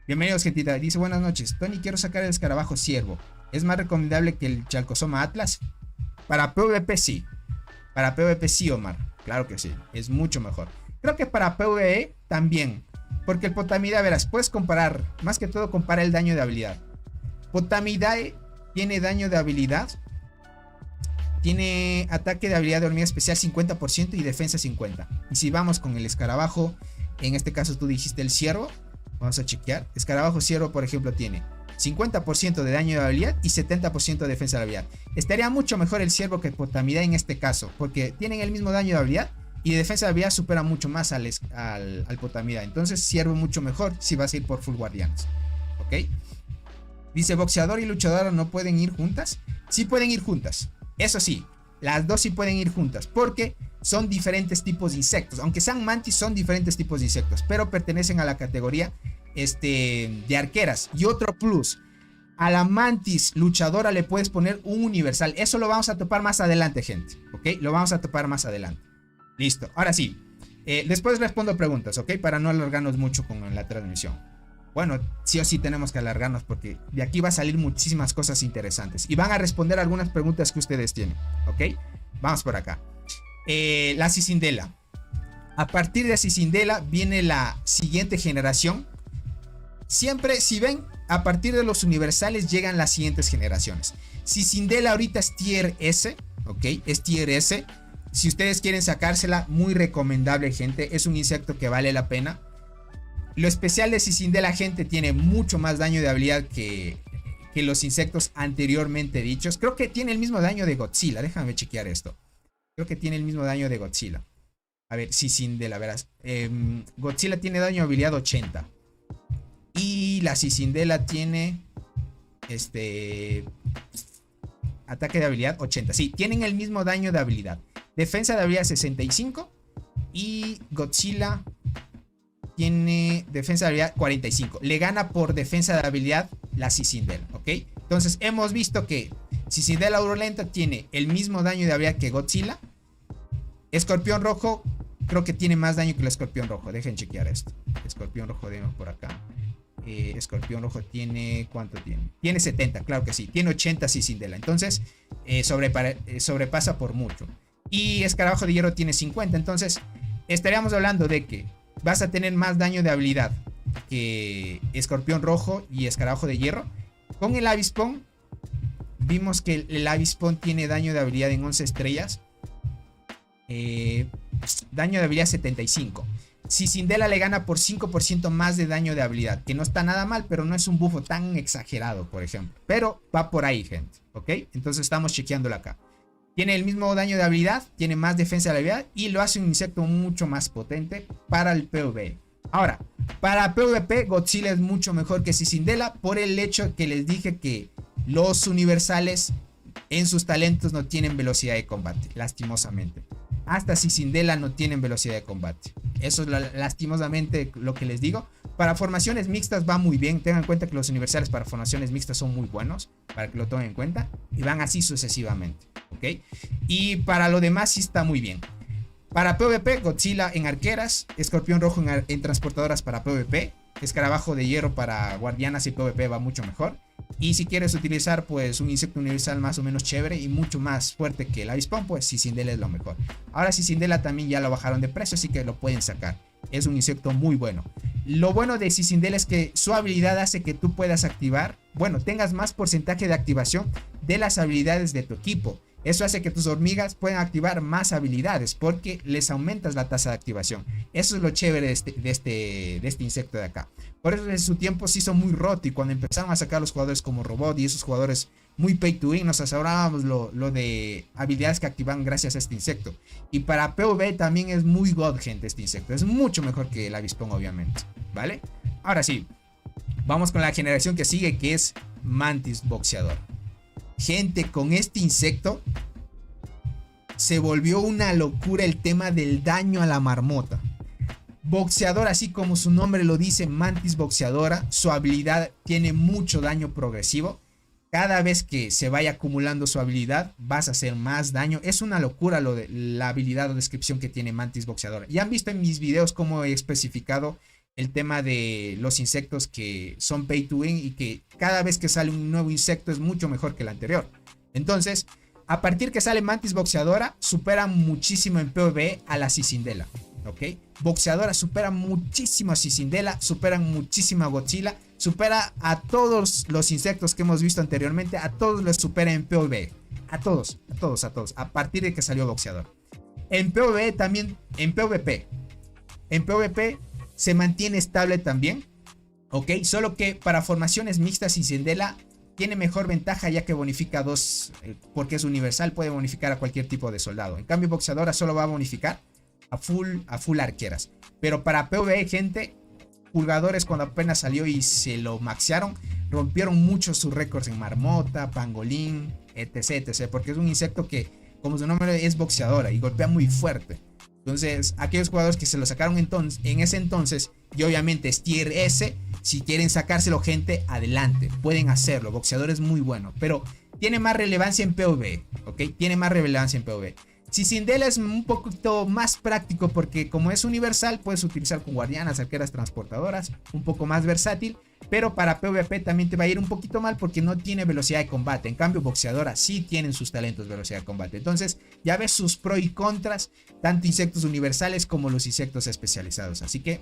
Bienvenidos, gentita. Dice, buenas noches. Tony, quiero sacar el escarabajo ciervo. ¿Es más recomendable que el chalcosoma atlas? Para PvP sí. Para PvP sí, Omar. Claro que sí, es mucho mejor. Creo que para PvE también. Porque el Potamidae, verás, puedes comparar. Más que todo compara el daño de habilidad. Potamidae tiene daño de habilidad. Tiene ataque de habilidad de hormiga especial 50% y defensa 50%. Y si vamos con el escarabajo, en este caso tú dijiste el ciervo. Vamos a chequear. Escarabajo ciervo, por ejemplo, tiene 50% de daño de habilidad y 70% de defensa de habilidad. Estaría mucho mejor el ciervo que Potamida en este caso, porque tienen el mismo daño de habilidad y de defensa de habilidad supera mucho más al Potamida. Entonces ciervo mucho mejor si vas a ir por full guardianes. ¿Ok? Dice, boxeador y luchadora no pueden ir juntas. Sí pueden ir juntas. Eso sí, las dos sí pueden ir juntas, porque son diferentes tipos de insectos. Aunque sean mantis, son diferentes tipos de insectos, pero pertenecen a la categoría de arqueras. Y otro plus, a la mantis luchadora le puedes poner un universal. Eso lo vamos a topar más adelante, gente. ¿Ok? Lo vamos a topar más adelante. Listo. Ahora sí. Después respondo preguntas, ¿ok? Para no alargarnos mucho con la transmisión. Bueno, sí o sí tenemos que alargarnos porque de aquí va a salir muchísimas cosas interesantes. Y van a responder algunas preguntas que ustedes tienen, ¿ok? Vamos por acá. La Cicindela. A partir de Cicindela viene la siguiente generación. Siempre, si ven, a partir de los universales llegan las siguientes generaciones. Cicindela ahorita es tier S, ¿ok? Es tier S. Si ustedes quieren sacársela, muy recomendable, gente. Es un insecto que vale la pena. Lo especial de Cicindela, gente, tiene mucho más daño de habilidad que los insectos anteriormente dichos. Creo que tiene el mismo daño de Godzilla. Déjame chequear esto. Creo que tiene el mismo daño de Godzilla. A ver, Cicindela, verás. Godzilla tiene daño de habilidad 80. Y la Cicindela tiene ataque de habilidad 80. Sí, tienen el mismo daño de habilidad. Defensa de habilidad 65. Y Godzilla tiene defensa de habilidad 45. Le gana por defensa de habilidad la Cicindela, ¿ok? Entonces hemos visto que Cicindela Urulenta tiene el mismo daño de habilidad que Godzilla. Escorpión Rojo creo que tiene más daño que el Escorpión Rojo. Dejen chequear esto. Escorpión Rojo, déjenme por acá. Escorpión Rojo tiene... ¿Cuánto tiene? Tiene 70, claro que sí. Tiene 80 Cicindela. Entonces sobrepasa por mucho. Y Escarabajo de Hierro tiene 50. Entonces estaríamos hablando de que vas a tener más daño de habilidad que Escorpión Rojo y Escarabajo de Hierro. Con el Avispón vimos que el Avispón tiene daño de habilidad en 11 estrellas. Daño de habilidad 75. Cicindela le gana por 5% más de daño de habilidad, que no está nada mal, pero no es un bufo tan exagerado, por ejemplo. Pero va por ahí, gente, ¿ok? Entonces estamos chequeándolo acá. Tiene el mismo daño de habilidad, tiene más defensa de habilidad y lo hace un insecto mucho más potente para el PvE. Ahora, para PvP, Godzilla es mucho mejor que Cicindela por el hecho que les dije que los universales en sus talentos no tienen velocidad de combate, lastimosamente. Hasta Cicindela no tienen velocidad de combate. Eso es lastimosamente lo que les digo. Para formaciones mixtas va muy bien. Tengan en cuenta que los universales para formaciones mixtas son muy buenos, para que lo tomen en cuenta. Y van así sucesivamente, ¿ok? Y para lo demás sí está muy bien. Para PvP, Godzilla en arqueras, Escorpión Rojo en transportadoras para PvP, Escarabajo de Hierro para guardianas y PvP va mucho mejor. Y si quieres utilizar pues un insecto universal más o menos chévere y mucho más fuerte que el Avispón, pues Cicindela es lo mejor. Ahora Cicindela también ya lo bajaron de precio, así que lo pueden sacar. Es un insecto muy bueno. Lo bueno de Cicindela es que su habilidad hace que tú puedas activar, bueno, tengas más porcentaje de activación de las habilidades de tu equipo. Eso hace que tus hormigas puedan activar más habilidades porque les aumentas la tasa de activación. Eso es lo chévere de este insecto de acá. Por eso en su tiempo se hizo muy roto y cuando empezaron a sacar los jugadores como Robot y esos jugadores muy pay to win, nos asegurábamos lo de habilidades que activan gracias a este insecto. Y para PvP también es muy god, gente, este insecto. Es mucho mejor que el Avispón, obviamente, ¿vale? Ahora sí, vamos con la generación que sigue, que es Mantis Boxeador. Gente, con este insecto se volvió una locura el tema del daño a la marmota. Boxeador, así como su nombre lo dice, Mantis Boxeadora, su habilidad tiene mucho daño progresivo. Cada vez que se vaya acumulando su habilidad, vas a hacer más daño. Es una locura lo de la habilidad o descripción que tiene Mantis Boxeadora. Ya han visto en mis videos cómo he especificado el tema de los insectos que son pay to win y que cada vez que sale un nuevo insecto es mucho mejor que el anterior. Entonces, a partir que sale Mantis Boxeadora, supera muchísimo en PvE a la Cicindela, ¿ok? Boxeadora supera muchísimo a Cicindela, supera muchísimo a Godzilla, supera a todos los insectos que hemos visto anteriormente, a todos los supera en PvE. A todos, a partir de que salió Boxeador. En PvE también, en PvP se mantiene estable también, Ok, solo que para formaciones mixtas Cicindela tiene mejor ventaja ya que bonifica 2, porque es universal, puede bonificar a cualquier tipo de soldado. En cambio boxeadora solo va a bonificar a full arqueras. Pero para PvE, gente, Pulgadores cuando apenas salió y se lo maxearon, rompieron muchos sus récords en marmota, pangolín, etc, porque es un insecto que, como su nombre, es boxeadora y golpea muy fuerte. Entonces, aquellos jugadores que se lo sacaron en ese entonces, y obviamente es tier S, si quieren sacárselo, gente, adelante, pueden hacerlo. Boxeador es muy bueno, pero tiene más relevancia en PvE, ¿ok? Tiene más relevancia en PvE. Cicindela es un poquito más práctico porque como es universal, puedes utilizar con guardianas, arqueras, transportadoras, un poco más versátil. Pero para PvP también te va a ir un poquito mal porque no tiene velocidad de combate. En cambio, boxeadora sí tienen sus talentos de velocidad de combate. Entonces, ya ves sus pros y contras, tanto insectos universales como los insectos especializados. Así que,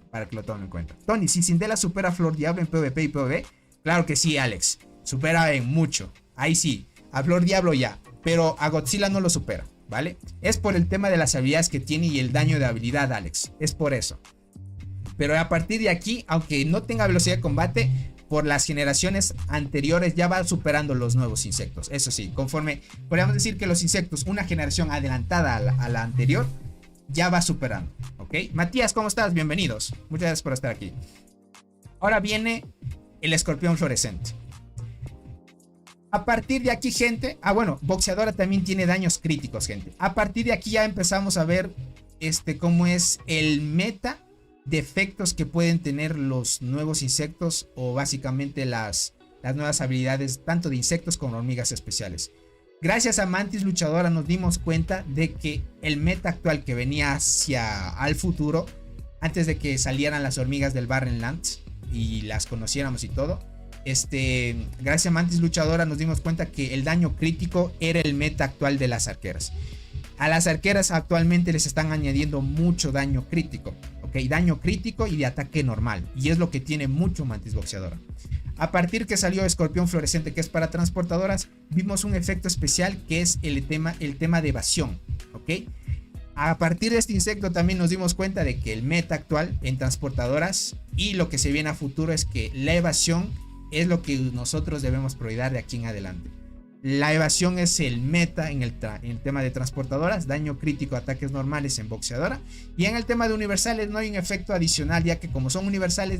para que lo tomen en cuenta. Tony, ¿Cicindela supera a Flor Diablo en PvP y PvE? Claro que sí, Alex. Supera en mucho. Ahí sí, a Flor Diablo ya. Pero a Godzilla no lo supera, ¿vale? Es por el tema de las habilidades que tiene y el daño de habilidad, Alex. Es por eso. Pero a partir de aquí, aunque no tenga velocidad de combate, por las generaciones anteriores ya va superando los nuevos insectos. Eso sí, conforme podríamos decir que los insectos, una generación adelantada a la anterior, ya va superando. ¿Ok? Matías, ¿cómo estás? Bienvenidos. Muchas gracias por estar aquí. Ahora viene el escorpión fluorescente. A partir de aquí, gente... bueno, boxeadora también tiene daños críticos, gente. A partir de aquí ya empezamos a ver cómo es el meta de efectos que pueden tener los nuevos insectos o básicamente las nuevas habilidades tanto de insectos como hormigas especiales. Gracias a Mantis Luchadora nos dimos cuenta de que el meta actual que venía hacia al futuro, antes de que salieran las hormigas del Barrenlands y las conociéramos y todo, gracias a Mantis Luchadora nos dimos cuenta que el daño crítico era el meta actual de las arqueras. A las arqueras actualmente les están añadiendo mucho daño crítico, ¿ok? Daño crítico y de ataque normal, y es lo que tiene mucho Mantis Boxeadora. A partir que salió Escorpión Fluorescente, que es para transportadoras, vimos un efecto especial que es el tema de evasión, ¿ok? A partir de este insecto también nos dimos cuenta de que el meta actual en transportadoras y lo que se viene a futuro es que la evasión es lo que nosotros debemos priorizar de aquí en adelante. La evasión es el meta en el tema de transportadoras, daño crítico, ataques normales en boxeadora. Y en el tema de universales no hay un efecto adicional, ya que como son universales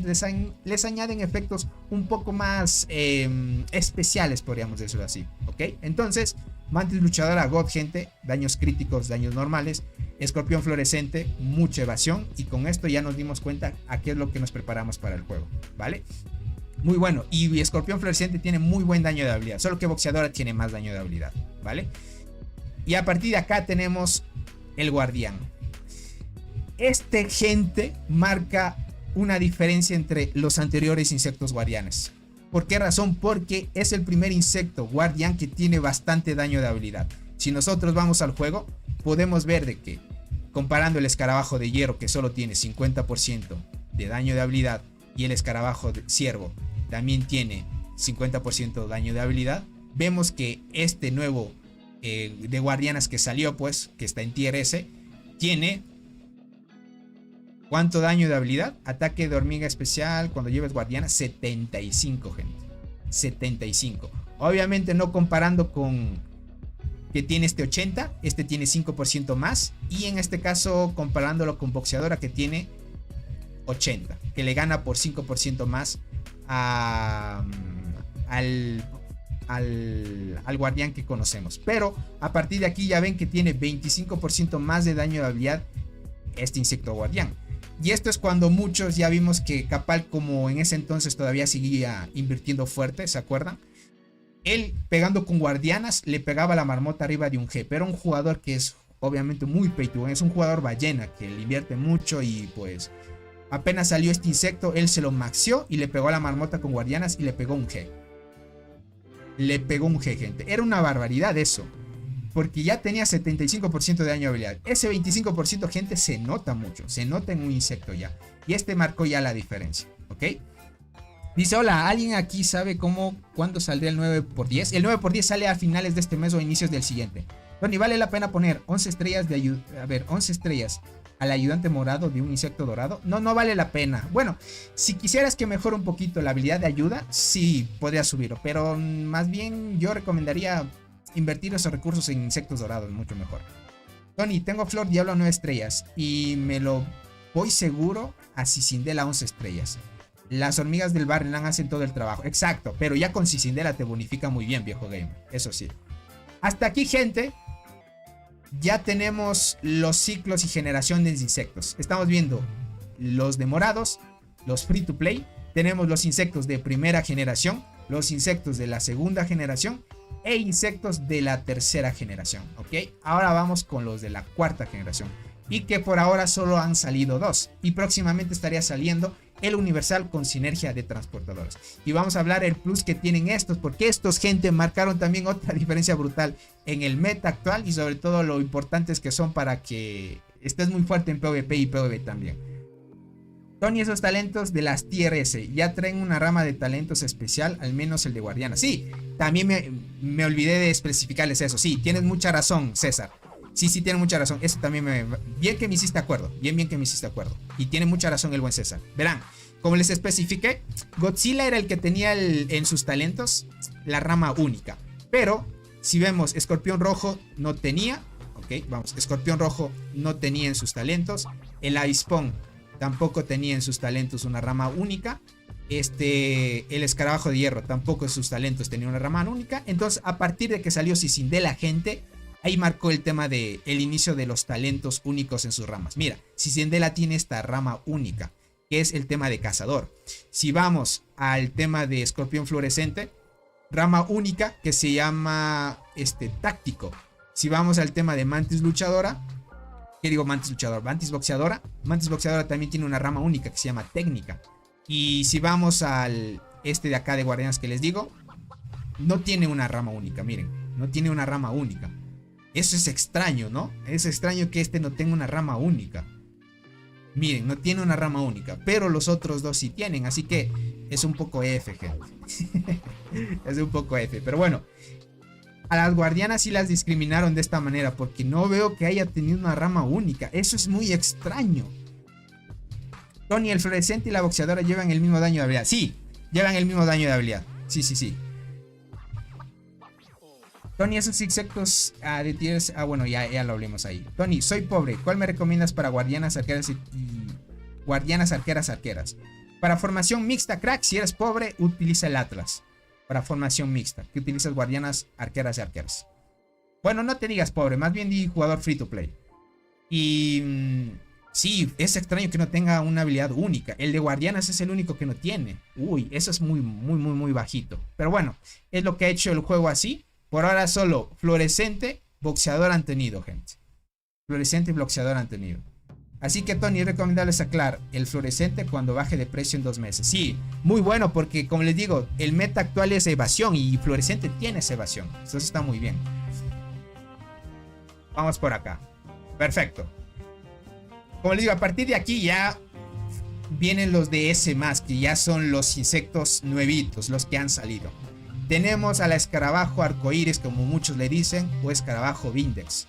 les añaden efectos un poco más especiales, podríamos decirlo así, ¿ok? Entonces, Mantis Luchadora, God, gente, daños críticos, daños normales. Escorpión Fluorescente, mucha evasión. Y con esto ya nos dimos cuenta a qué es lo que nos preparamos para el juego, ¿vale? Muy bueno, y Escorpión Fluorescente tiene muy buen daño de habilidad, solo que Boxeadora tiene más daño de habilidad, ¿vale? Y a partir de acá tenemos el Guardián. Gente, marca una diferencia entre los anteriores insectos guardianes. ¿Por qué razón? Porque es el primer insecto guardián que tiene bastante daño de habilidad. Si nosotros vamos al juego, podemos ver de que, comparando el escarabajo de hierro, que solo tiene 50% de daño de habilidad, y el escarabajo de ciervo también tiene 50% daño de habilidad, vemos que este nuevo de guardianas que salió, pues, que está en tier S, tiene ¿cuánto daño de habilidad? Ataque de hormiga especial cuando lleves guardiana, 75, gente. 75. Obviamente no comparando con que tiene 80, este tiene 5% más, y en este caso comparándolo con boxeadora que tiene 80, que le gana por 5% más al guardián que conocemos. Pero a partir de aquí ya ven que tiene 25% más de daño de habilidad este insecto guardián. Y esto es cuando muchos ya vimos que Capal, como en ese entonces todavía seguía invirtiendo fuerte, ¿se acuerdan? Él pegando con guardianas le pegaba la marmota arriba de un G, pero un jugador que es obviamente muy pay to win, es un jugador ballena que le invierte mucho y pues apenas salió este insecto, él se lo maxió y le pegó a la marmota con guardianas y le pegó un G. Le pegó un G, gente. Era una barbaridad eso, porque ya tenía 75% de daño de habilidad. Ese 25%, gente, se nota mucho, se nota en un insecto ya. Y este marcó ya la diferencia, ¿ok? Dice, hola, ¿alguien aquí sabe cuándo saldrá el 9x10? El 9x10 sale a finales de este mes o inicios del siguiente. Tony, ¿vale la pena poner 11 estrellas de ayuda? A ver, 11 estrellas al ayudante morado de un insecto dorado. No vale la pena. Bueno, si quisieras que mejore un poquito la habilidad de ayuda, sí, podrías subirlo. Pero más bien yo recomendaría invertir esos recursos en insectos dorados, mucho mejor. Tony, tengo Flor Diablo a 9 estrellas y me lo voy seguro a Cicindela 11 estrellas. Las hormigas del Barrenland hacen todo el trabajo. Exacto, pero ya con Cicindela te bonifica muy bien, viejo gamer. Eso sí. Hasta aquí, gente. Ya tenemos los ciclos y generación de insectos. Estamos viendo los demorados, los free to play. Tenemos los insectos de primera generación, los insectos de la segunda generación e insectos de la tercera generación. ¿Ok? Ahora vamos con los de la cuarta generación. Y que por ahora solo han salido 2. Y próximamente estaría saliendo el universal con sinergia de transportadores. Y vamos a hablar el plus que tienen estos, porque estos, gente, marcaron también otra diferencia brutal en el meta actual. Y sobre todo lo importantes que son para que estés muy fuerte en PvP y PvP también. Tony, esos talentos de las tier S ya traen una rama de talentos especial, al menos el de guardiana. Sí, también me olvidé de especificarles eso. Sí, tienes mucha razón, César. Sí, tienes mucha razón. Eso también bien que me hiciste acuerdo. Bien que me hiciste acuerdo. Y tiene mucha razón el buen César. Verán, como les especifiqué, Godzilla era el que tenía en sus talentos la rama única. Pero, si vemos, Escorpión Rojo no tenía. Ok, vamos, Escorpión Rojo no tenía en sus talentos. El Avispón tampoco tenía en sus talentos una rama única. El Escarabajo de Hierro tampoco en sus talentos tenía una rama única. Entonces, a partir de que salió Cicindela, gente, ahí marcó el tema de el inicio de los talentos únicos en sus ramas. Mira, Cicindela tiene esta rama única, que es el tema de cazador. Si vamos al tema de Escorpión Fluorescente, rama única que se llama táctico. Si vamos al tema de Mantis Luchadora, ¿qué digo Mantis Luchadora? Mantis Boxeadora. Mantis Boxeadora también tiene una rama única que se llama técnica. Y si vamos al de acá de Guardianes que les digo, no tiene una rama única, miren, no tiene una rama única. Eso es extraño, ¿no? Es extraño que no tenga una rama única. Miren, no tiene una rama única, pero los otros dos sí tienen, así que es un poco F, gente. Es un poco F, pero bueno. A las guardianas sí las discriminaron de esta manera, porque no veo que haya tenido una rama única. Eso es muy extraño. Tony, el fluorescente y la boxeadora llevan el mismo daño de habilidad. Sí, llevan el mismo daño de habilidad. Sí. Tony, esos insectos de tiers... bueno, ya lo hablemos ahí. Tony, soy pobre. ¿Cuál me recomiendas para guardianas, arqueras y guardianas, arqueras? Para formación mixta, crack, si eres pobre, utiliza el Atlas. Para formación mixta, que utilizas guardianas, arqueras y arqueras. Bueno, no te digas pobre, más bien di jugador free to play. Y... sí, es extraño que no tenga una habilidad única. El de guardianas es el único que no tiene. Uy, eso es muy bajito. Pero bueno, es lo que ha hecho el juego así. Por ahora solo fluorescente, boxeador han tenido, gente. Fluorescente y boxeador han tenido. Así que, Tony, es recomendable sacar el fluorescente cuando baje de precio en 2 meses. Sí, muy bueno porque, como les digo, el meta actual es evasión y fluorescente tiene esa evasión. Eso está muy bien. Vamos por acá. Perfecto. Como les digo, a partir de aquí ya vienen los de S+, que ya son los insectos nuevitos, los que han salido. Tenemos a la escarabajo arcoíris, como muchos le dicen, o escarabajo Vindex.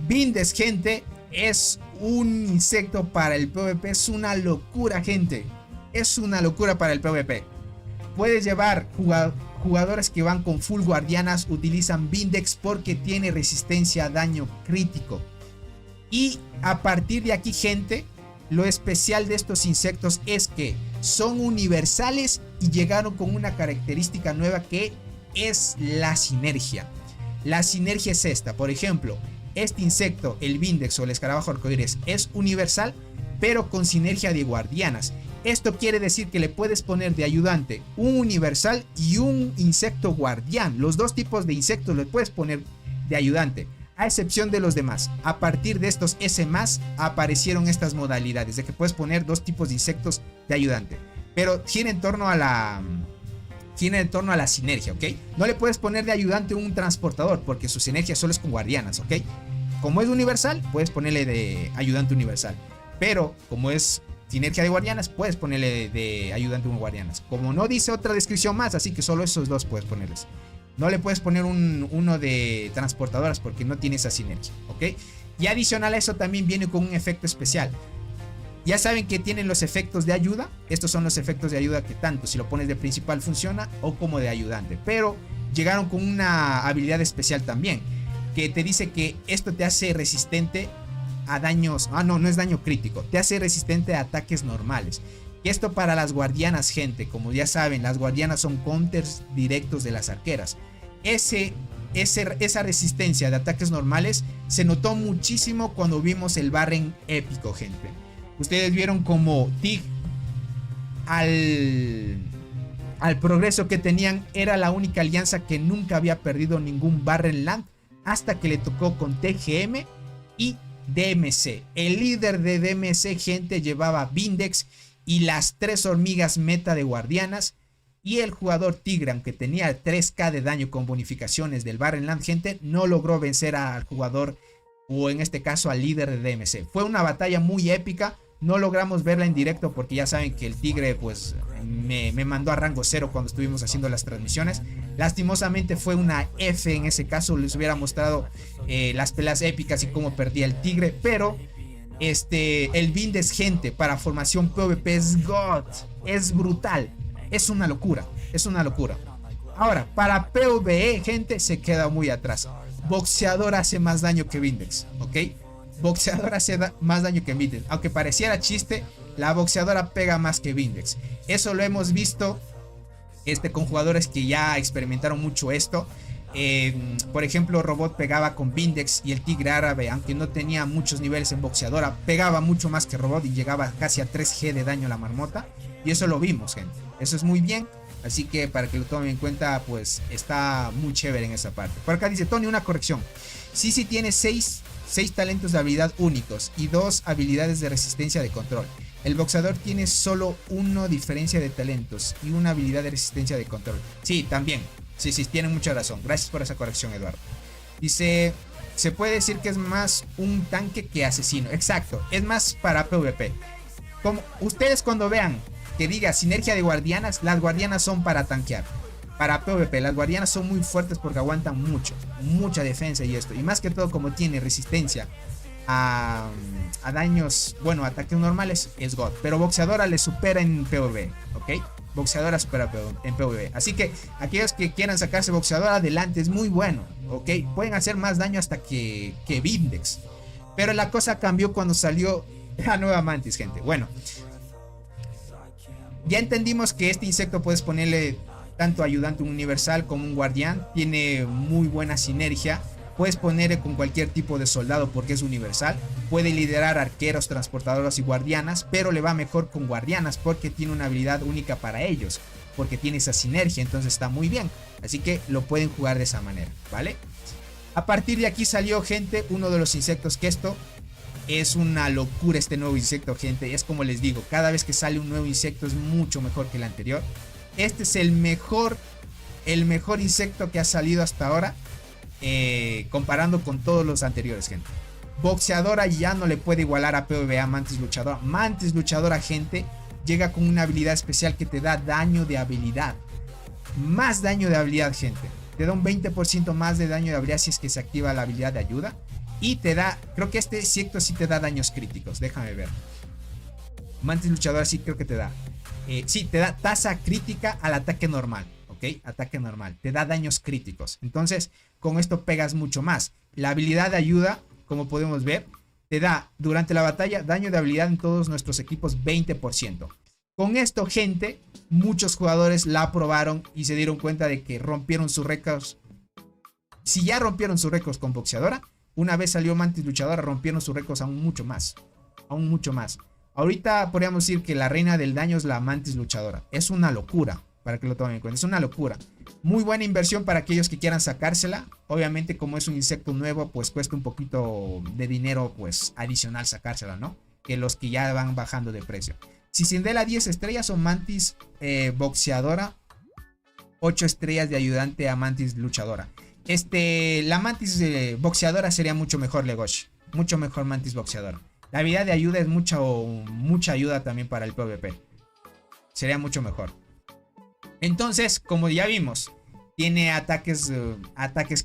Vindex, gente, es un insecto para el PvP. Es una locura, gente. Es una locura para el PvP. Puedes llevar jugadores que van con full guardianas, utilizan Vindex porque tiene resistencia a daño crítico. Y a partir de aquí, gente, lo especial de estos insectos es que son universales y llegaron con una característica nueva que es la sinergia. La sinergia es esta, por ejemplo, este insecto, el Vindex o el escarabajo arcoíris, es universal, pero con sinergia de guardianas. Esto quiere decir que le puedes poner de ayudante un universal y un insecto guardián. Los dos tipos de insectos le puedes poner de ayudante, a excepción de los demás. A partir de estos S+, aparecieron estas modalidades de que puedes poner dos tipos de insectos de ayudante. Pero gira en torno a la sinergia, ¿ok? No le puedes poner de ayudante un transportador porque su sinergia solo es con guardianas, ¿ok? Como es universal, puedes ponerle de ayudante universal. Pero como es sinergia de guardianas, puedes ponerle de ayudante un guardianas. Como no dice otra descripción más, así que solo esos dos puedes ponerles. No le puedes poner uno de transportadoras porque no tiene esa sinergia, ¿ok? Y adicional a eso también viene con un efecto especial. Ya saben que tienen los efectos de ayuda. Estos son los efectos de ayuda que tanto si lo pones de principal funciona o como de ayudante. Pero llegaron con una habilidad especial también, que te dice que esto te hace resistente a daños. No es daño crítico. Te hace resistente a ataques normales. Y esto para las guardianas, gente. Como ya saben, las guardianas son counters directos de las arqueras. Esa resistencia de ataques normales se notó muchísimo cuando vimos el Barren épico, gente. Ustedes vieron como Tig al progreso que tenían era la única alianza que nunca había perdido ningún Barren Land hasta que le tocó con TGM y DMC. El líder de DMC, gente, llevaba Vindex y las 3 hormigas meta de guardianas. Y el jugador Tigre, aunque tenía 3k de daño con bonificaciones del Barren Land, gente, no logró vencer al jugador, o en este caso al líder de DMC. Fue una batalla muy épica. No logramos verla en directo porque ya saben que el Tigre pues me mandó a rango 0 cuando estuvimos haciendo las transmisiones. Lastimosamente fue una F en ese caso. Les hubiera mostrado las peleas épicas y cómo perdía el Tigre. Pero el Vindes, gente, para formación PvP es God. Es brutal. Es una locura. Es una locura. Ahora, para PvE, gente, se queda muy atrás. Boxeador hace más daño que Vindex, ¿ok? Boxeador hace más daño que Vindex. Aunque pareciera chiste, la boxeadora pega más que Vindex. Eso lo hemos visto con jugadores que ya experimentaron mucho esto. Por ejemplo, Robot pegaba con Vindex y el Tigre Árabe, aunque no tenía muchos niveles en boxeadora, pegaba mucho más que Robot y llegaba casi a 3G de daño a la marmota. Y eso lo vimos, gente. Eso es muy bien. Así que para que lo tomen en cuenta, pues está muy chévere en esa parte. Por acá dice Tony, una corrección. Sí tiene 6 talentos de habilidad únicos y 2 habilidades de resistencia de control. El boxeador tiene solo 1 diferencia de talentos y 1 habilidad de resistencia de control. Sí, también. Sí, tienen mucha razón. Gracias por esa corrección, Eduardo. Dice, se puede decir que es más un tanque que asesino. Exacto, es más para PvP. Como ustedes cuando vean que diga sinergia de guardianas, las guardianas son para tanquear. Para PvP, las guardianas son muy fuertes porque aguantan mucha defensa y esto. Y más que todo, como tiene resistencia a daños, bueno, ataques normales, es God. Pero boxeadora le supera en PvP, ¿ok? Boxeadora supera en PvP. Así que aquellos que quieran sacarse boxeadora, adelante, es muy bueno, ¿ok? Pueden hacer más daño hasta que Vindex. Pero la cosa cambió cuando salió la nueva Mantis, gente. Bueno, ya entendimos que este insecto puedes ponerle tanto ayudante universal como un guardián. Tiene muy buena sinergia. Puedes ponerle con cualquier tipo de soldado porque es universal. Puede liderar arqueros, transportadoras y guardianas, pero le va mejor con guardianas porque tiene una habilidad única para ellos, porque tiene esa sinergia, entonces está muy bien. Así que lo pueden jugar de esa manera, ¿vale? A partir de aquí salió, gente, uno de los insectos que esto es una locura, este nuevo insecto, gente. Es como les digo, cada vez que sale un nuevo insecto es mucho mejor que el anterior. Este es el mejor insecto que ha salido hasta ahora, comparando con todos los anteriores, gente. Boxeadora ya no le puede igualar a PvA Mantis Luchadora. Mantis Luchadora, gente, llega con una habilidad especial que te da daño de habilidad. Más daño de habilidad, gente. Te da un 20% más de daño de habilidad si es que se activa la habilidad de ayuda. Y te da, creo que este insecto sí te da daños críticos. Déjame ver. Mantis Luchadora sí creo que te da. Sí, te da tasa crítica al ataque normal. ¿Ok? Ataque normal. Te da daños críticos. Entonces, con esto pegas mucho más. La habilidad de ayuda, como podemos ver, te da durante la batalla daño de habilidad en todos nuestros equipos 20%. Con esto, gente, muchos jugadores la probaron y se dieron cuenta de que rompieron sus récords. Si ya rompieron sus récords con boxeadora, una vez salió Mantis Luchadora, rompieron sus récords aún mucho más. Aún mucho más. Ahorita podríamos decir que la reina del daño es la Mantis Luchadora. Es una locura, para que lo tomen en cuenta. Es una locura. Muy buena inversión para aquellos que quieran sacársela. Obviamente, como es un insecto nuevo, pues cuesta un poquito de dinero, pues adicional sacársela, ¿no? Que los que ya van bajando de precio. Cicindela 10 estrellas o Mantis Boxeadora 8 estrellas de ayudante a Mantis Luchadora. La Mantis Boxeadora sería mucho mejor, Legoshi. Mucho mejor Mantis Boxeadora. La habilidad de ayuda es mucha ayuda también para el PvP. Sería mucho mejor. Entonces, como ya vimos, tiene ataques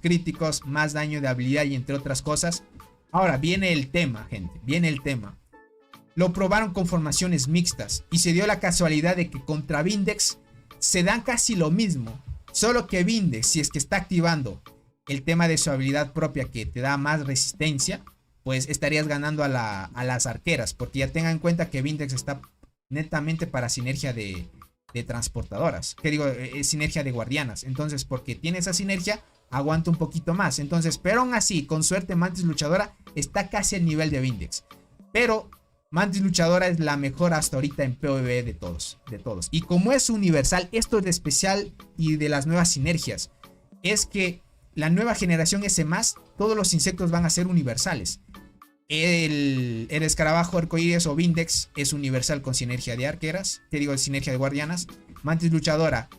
críticos, más daño de habilidad y entre otras cosas. Ahora, viene el tema, gente. Viene el tema. Lo probaron con formaciones mixtas y se dio la casualidad de que contra Vindex se dan casi lo mismo. Solo que Vindex, si es que está activando el tema de su habilidad propia que te da más resistencia, pues estarías ganando a las arqueras. Porque ya tengan en cuenta que Vindex está netamente para sinergia de transportadoras. Que digo, sinergia de guardianas. Entonces, porque tiene esa sinergia, aguanta un poquito más. Entonces, pero aún así, con suerte, Mantis Luchadora está casi al nivel de Vindex. Pero Mantis Luchadora es la mejor hasta ahorita en PvE de todos. Y como es universal, esto es de especial y de las nuevas sinergias. Es que la nueva generación S+, todos los insectos van a ser universales. El escarabajo arcoíris o Vindex es universal con sinergia de arqueras. Te digo, sinergia de guardianas. Mantis Luchadora,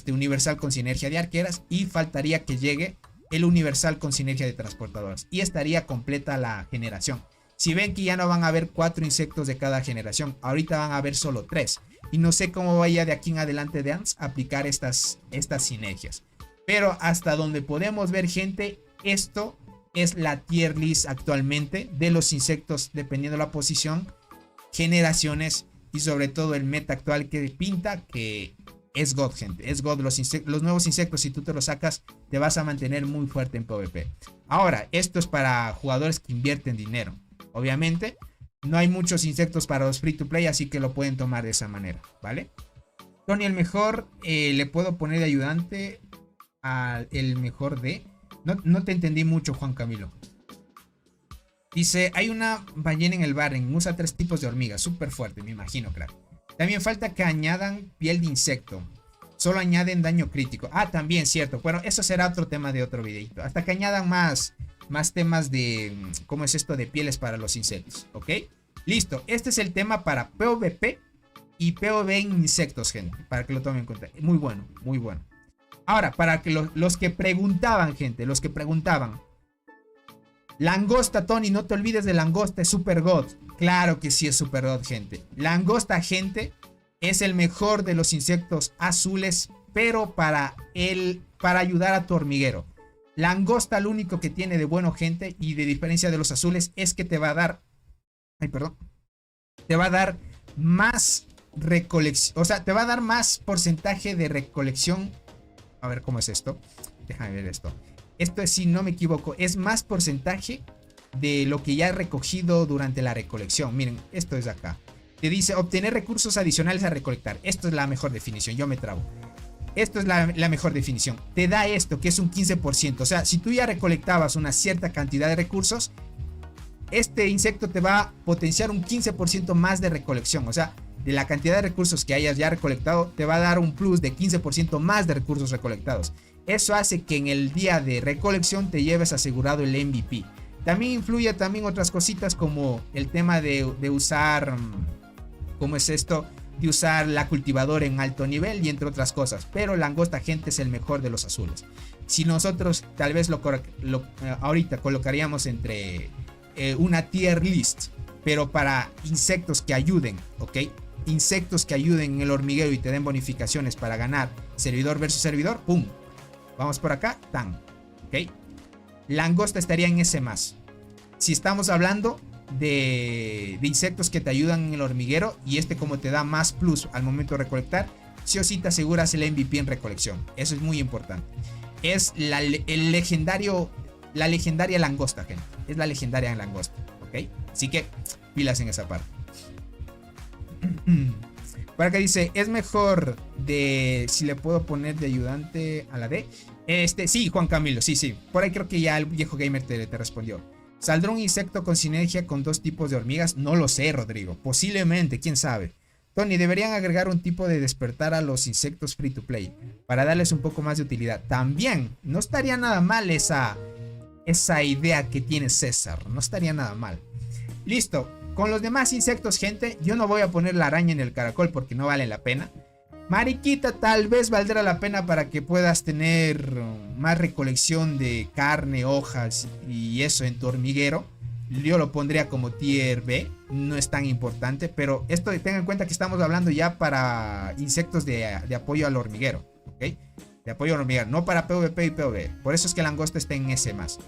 universal con sinergia de arqueras. Y faltaría que llegue el universal con sinergia de transportadoras. Y estaría completa la generación. Si ven que ya no van a haber 4 insectos de cada generación, ahorita van a haber solo 3. Y no sé cómo vaya de aquí en adelante Dance a aplicar estas sinergias. Pero hasta donde podemos ver, gente, esto es la tier list actualmente de los insectos, dependiendo de la posición, generaciones y sobre todo el meta actual que pinta, que es God, gente. Es God. Los nuevos insectos, si tú te los sacas, te vas a mantener muy fuerte en PvP. Ahora, esto es para jugadores que invierten dinero. Obviamente, no hay muchos insectos para los free to play, así que lo pueden tomar de esa manera, ¿vale? Tony, el mejor, le puedo poner de ayudante al el mejor de... No te entendí mucho, Juan Camilo. Dice, hay una ballena en el Barren, usa 3 tipos de hormigas, súper fuerte, me imagino, crack. También falta que añadan piel de insecto. Solo añaden daño crítico. Ah, también, cierto. Bueno, eso será otro tema de otro videito. Hasta que añadan más temas de cómo es esto de pieles para los insectos, ¿ok? Listo, este es el tema para PvP y PvE en insectos, gente, para que lo tomen en cuenta. Muy bueno, muy bueno. Ahora, para que los que preguntaban, gente, los que preguntaban, langosta, Tony, no te olvides de langosta, es Super God. Claro que sí es Super God, gente. Langosta, gente, es el mejor de los insectos azules, pero para ayudar a tu hormiguero. Langosta, lo único que tiene de bueno, gente, y de diferencia de los azules, es que te va a dar... Ay, perdón. Te va a dar más recolección. O sea, te va a dar más porcentaje de recolección. A ver, ¿cómo es esto? Déjame ver esto. Esto es, si no me equivoco, es más porcentaje de lo que ya he recogido durante la recolección. Miren, esto es acá. Te dice, obtener recursos adicionales a recolectar. Esto es la mejor definición, yo me trabo. Esto es la mejor definición. Te da esto, que es un 15%. O sea, si tú ya recolectabas una cierta cantidad de recursos, este insecto te va a potenciar un 15% más de recolección. O sea, de la cantidad de recursos que hayas ya recolectado, te va a dar un plus de 15% más de recursos recolectados. Eso hace que en el día de recolección te lleves asegurado el MVP. También influye otras cositas como el tema de usar... ¿Cómo es esto? De usar la cultivadora en alto nivel y entre otras cosas. Pero langosta, gente, es el mejor de los azules. Si nosotros tal vez ahorita colocaríamos entre una tier list, pero para insectos que ayuden, ¿ok? Insectos que ayuden en el hormiguero y te den bonificaciones para ganar servidor versus servidor, ¡pum! Vamos por acá, tan, ¿ok? Langosta estaría en ese más. Si estamos hablando de insectos que te ayudan en el hormiguero y como te da más plus al momento de recolectar, sí o sí te aseguras el MVP en recolección. Eso es muy importante. Es la legendaria langosta, gente. Es la legendaria langosta, ¿ok? Así que pilas en esa parte. Por acá dice, es mejor si le puedo poner de ayudante a la D. Sí, Juan Camilo, sí. Por ahí creo que ya el viejo gamer te respondió. ¿Saldrá un insecto con sinergia con 2 tipos de hormigas? No lo sé, Rodrigo. Posiblemente, quién sabe. Tony, deberían agregar un tipo de despertar a los insectos free to play para darles un poco más de utilidad. También, no estaría nada mal esa idea que tiene César. No estaría nada mal. Listo. Con los demás insectos, gente, yo no voy a poner la araña en el caracol porque no vale la pena. Mariquita tal vez valdrá la pena para que puedas tener más recolección de carne, hojas y eso en tu hormiguero. Yo lo pondría como tier B, no es tan importante, pero esto tengan en cuenta que estamos hablando ya para insectos de apoyo al hormiguero, ¿ok? De apoyo al hormiguero, no para PvP y PvE. Por eso es que langosta está en ese más.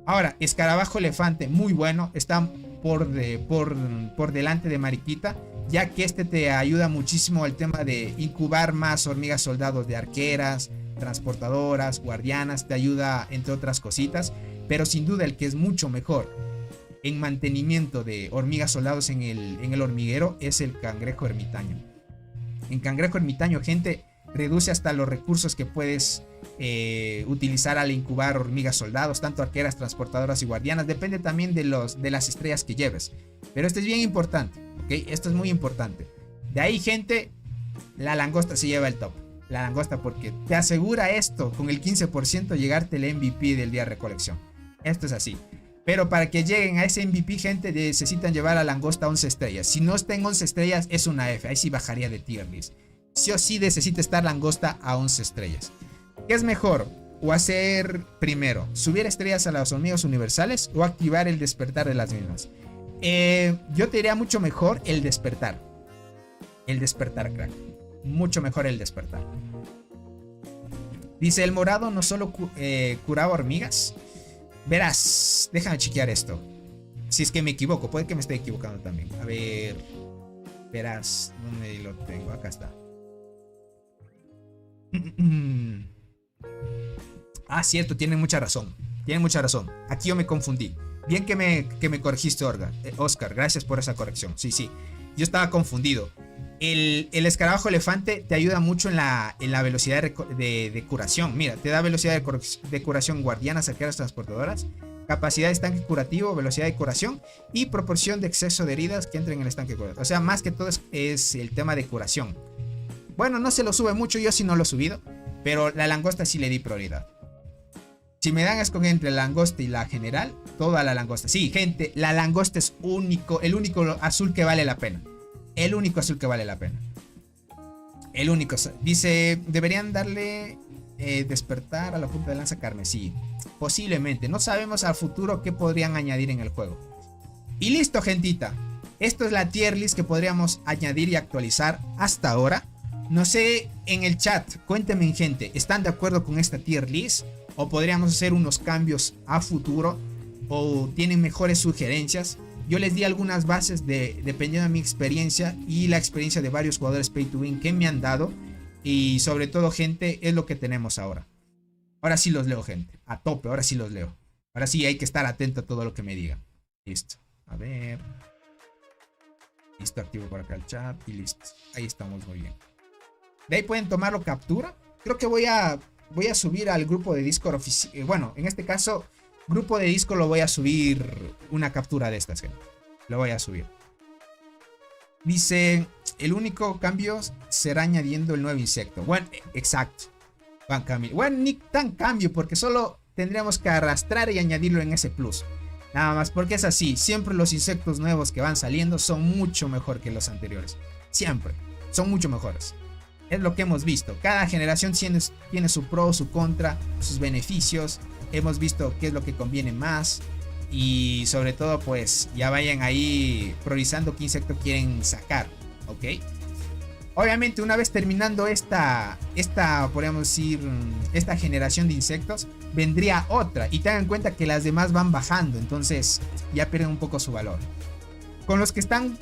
Ahora, escarabajo elefante, muy bueno. Está por delante de mariquita, ya que este te ayuda muchísimo al tema de incubar más hormigas soldados de arqueras, transportadoras, guardianas. Te ayuda entre otras cositas. Pero sin duda el que es mucho mejor en mantenimiento de hormigas soldados en el hormiguero es el cangrejo ermitaño. En cangrejo ermitaño, gente, reduce hasta los recursos que puedes utilizar al incubar hormigas soldados, tanto arqueras, transportadoras y guardianas. Depende también de las estrellas que lleves. Pero esto es bien importante, ¿ok? Esto es muy importante. De ahí, gente, la langosta se lleva el top. La langosta, porque te asegura esto, con el 15% llegarte el MVP del día de recolección. Esto es así. Pero para que lleguen a ese MVP, gente, necesitan llevar a la langosta a 11 estrellas. Si no está en 11 estrellas, es una F. Ahí sí bajaría de tier list. Sí o sí necesita estar langosta a 11 estrellas. ¿Qué es mejor? O hacer primero, subir estrellas a las hormigas universales o activar el despertar de las mismas. Yo te diría mucho mejor el despertar. El despertar, crack. Mucho mejor el despertar. Dice, el morado no solo curaba hormigas. Verás, déjame chequear esto. Si es que me equivoco, puede que me esté equivocando también. A ver, verás, ¿dónde lo tengo? Acá está. Ah, cierto, tienen mucha razón. Tienen mucha razón. Aquí yo me confundí. Bien que me corregiste, Oscar. Gracias por esa corrección. Sí, sí. Yo estaba confundido. El escarabajo elefante te ayuda mucho en la velocidad de curación. Mira, te da velocidad de curación guardianas, arqueras, transportadoras, capacidad de estanque curativo, velocidad de curación y proporción de exceso de heridas que entren en el estanque curativo. O sea, más que todo es el tema de curación. Bueno, no se lo sube mucho, yo sí no lo he subido, pero la langosta sí le di prioridad. Si me dan a escoger entre la langosta y la general, toda la langosta. Sí, gente, la langosta es el único azul que vale la pena. El único azul que vale la pena. El único. Dice, deberían darle despertar a la punta de lanza carmesí. Posiblemente. No sabemos al futuro qué podrían añadir en el juego. Y listo, gentita. Esto es la tier list que podríamos añadir y actualizar hasta ahora. No sé, en el chat, cuéntenme, gente, ¿están de acuerdo con esta tier list? ¿O podríamos hacer unos cambios a futuro? ¿O tienen mejores sugerencias? Yo les di algunas bases dependiendo de mi experiencia y la experiencia de varios jugadores Pay to Win que me han dado. Y sobre todo, gente, es lo que tenemos ahora. Ahora sí los leo, gente. A tope, ahora sí los leo. Ahora sí hay que estar atento a todo lo que me digan. Listo. A ver. Listo, activo por acá el chat y listo. Ahí estamos, muy bien. De ahí pueden tomarlo captura. Creo que voy a subir al grupo de Discord oficial. Bueno, en este caso, grupo de Discord lo voy a subir una captura de estas, gente. Lo voy a subir. Dice, el único cambio será añadiendo el nuevo insecto. Bueno, exacto. Bueno, ni tan cambio, porque solo tendríamos que arrastrar y añadirlo en ese plus. Nada más, porque es así. Siempre los insectos nuevos que van saliendo son mucho mejor que los anteriores. Siempre. Son mucho mejores. Es lo que hemos visto. Cada generación tiene su pro, su contra, sus beneficios. Hemos visto qué es lo que conviene más. Y sobre todo, pues, ya vayan ahí priorizando qué insecto quieren sacar. ¿Ok? Obviamente, una vez terminando podríamos decir, esta generación de insectos, vendría otra. Y tengan en cuenta que las demás van bajando. Entonces, ya pierden un poco su valor. Con los que están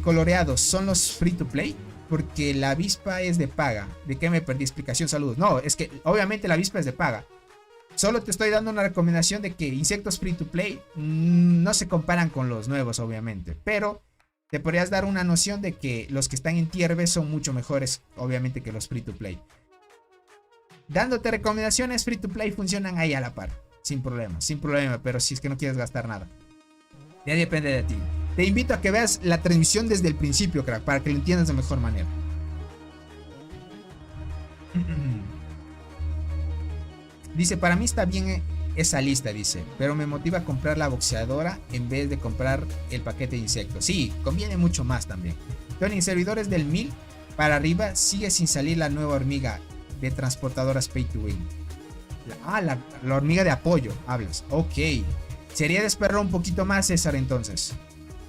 coloreados son los free to play. Porque la avispa es de paga. ¿De qué me perdí? Explicación, saludos. No, es que obviamente la avispa es de paga. Solo te estoy dando una recomendación de que insectos free to play no se comparan con los nuevos, obviamente. Pero te podrías dar una noción de que los que están en tier B son mucho mejores, obviamente, que los free to play. Dándote recomendaciones, free to play funcionan ahí a la par. Sin problema, pero si es que no quieres gastar nada. Ya depende de ti. Te invito a que veas la transmisión desde el principio, crack, para que lo entiendas de mejor manera. Dice, para mí está bien esa lista, dice, pero me motiva a comprar la boxeadora en vez de comprar el paquete de insectos. Sí, conviene mucho más también. Pero en servidores del 1000 para arriba sigue sin salir la nueva hormiga de transportadoras Pay to Win. La hormiga de apoyo, hablas. Ok. Sería de esperar un poquito más, César, entonces.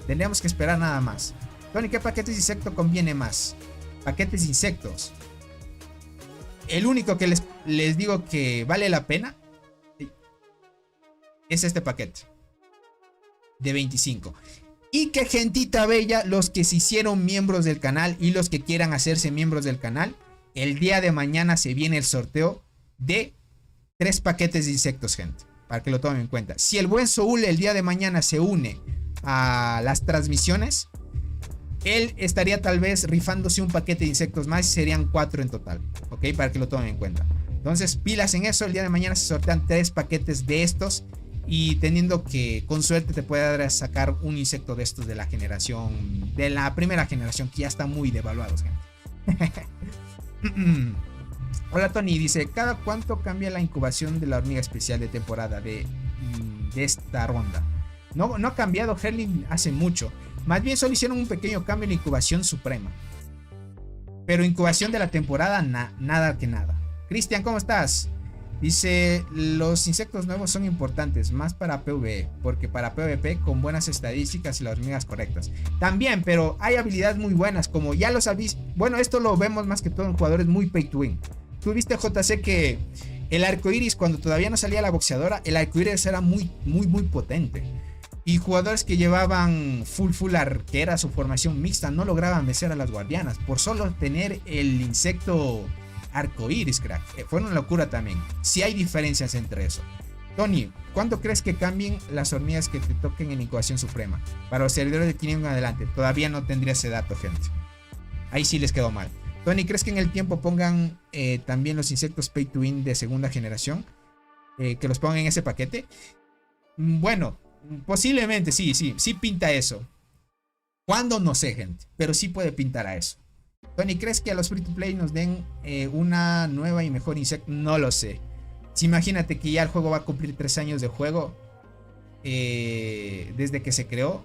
Tendríamos que esperar nada más. Tony, ¿qué paquetes de insecto conviene más? Paquetes de insectos. El único que les digo que vale la pena. es este paquete de 25. Y que gentita bella, los que se hicieron miembros del canal y los que quieran hacerse miembros del canal, el día de mañana se viene el sorteo de 3 paquetes de insectos, gente, para que lo tomen en cuenta. Si el buen Soul el día de mañana se une a las transmisiones, él estaría tal vez rifándose un paquete de insectos más y serían 4 en total, ok, para que lo tomen en cuenta. Entonces pilas en eso, el día de mañana se sortean 3 paquetes de estos y teniendo que con suerte te puede dar a sacar un insecto de estos de la generación, de la primera generación, que ya está muy devaluados, gente. Hola Tony, dice, ¿cada cuánto cambia la incubación de la hormiga especial de temporada de esta ronda? No ha cambiado Herling hace mucho. Más bien solo hicieron un pequeño cambio en la incubación suprema. Pero incubación de la temporada, nada que nada. Cristian, ¿cómo estás? Dice, los insectos nuevos son importantes, más para PvE, porque para PvP con buenas estadísticas y las hormigas correctas. También, pero hay habilidades muy buenas, como ya lo sabéis. Bueno, esto lo vemos más que todo en jugadores muy pay to win. Tú viste, JC, que el arcoiris, cuando todavía no salía la boxeadora, el arcoiris era muy potente. Y jugadores que llevaban full arqueras o formación mixta no lograban vencer a las guardianas por solo tener el insecto arcoiris, crack. Fue una locura también. Sí hay diferencias entre eso. Tony, ¿cuándo crees que cambien las hormigas que te toquen en incubación suprema? Para los servidores de 500 en adelante. Todavía no tendría ese dato, gente. Ahí sí les quedó mal. Tony, ¿crees que en el tiempo pongan también los insectos pay to win de segunda generación? Que los pongan en ese paquete. Bueno, posiblemente sí pinta eso. ¿Cuándo? No sé, gente, pero sí puede pintar a eso. Tony, ¿crees que a los free to play nos den una nueva y mejor insecto? No lo sé. Si imagínate que ya el juego va a cumplir 3 años de juego desde que se creó.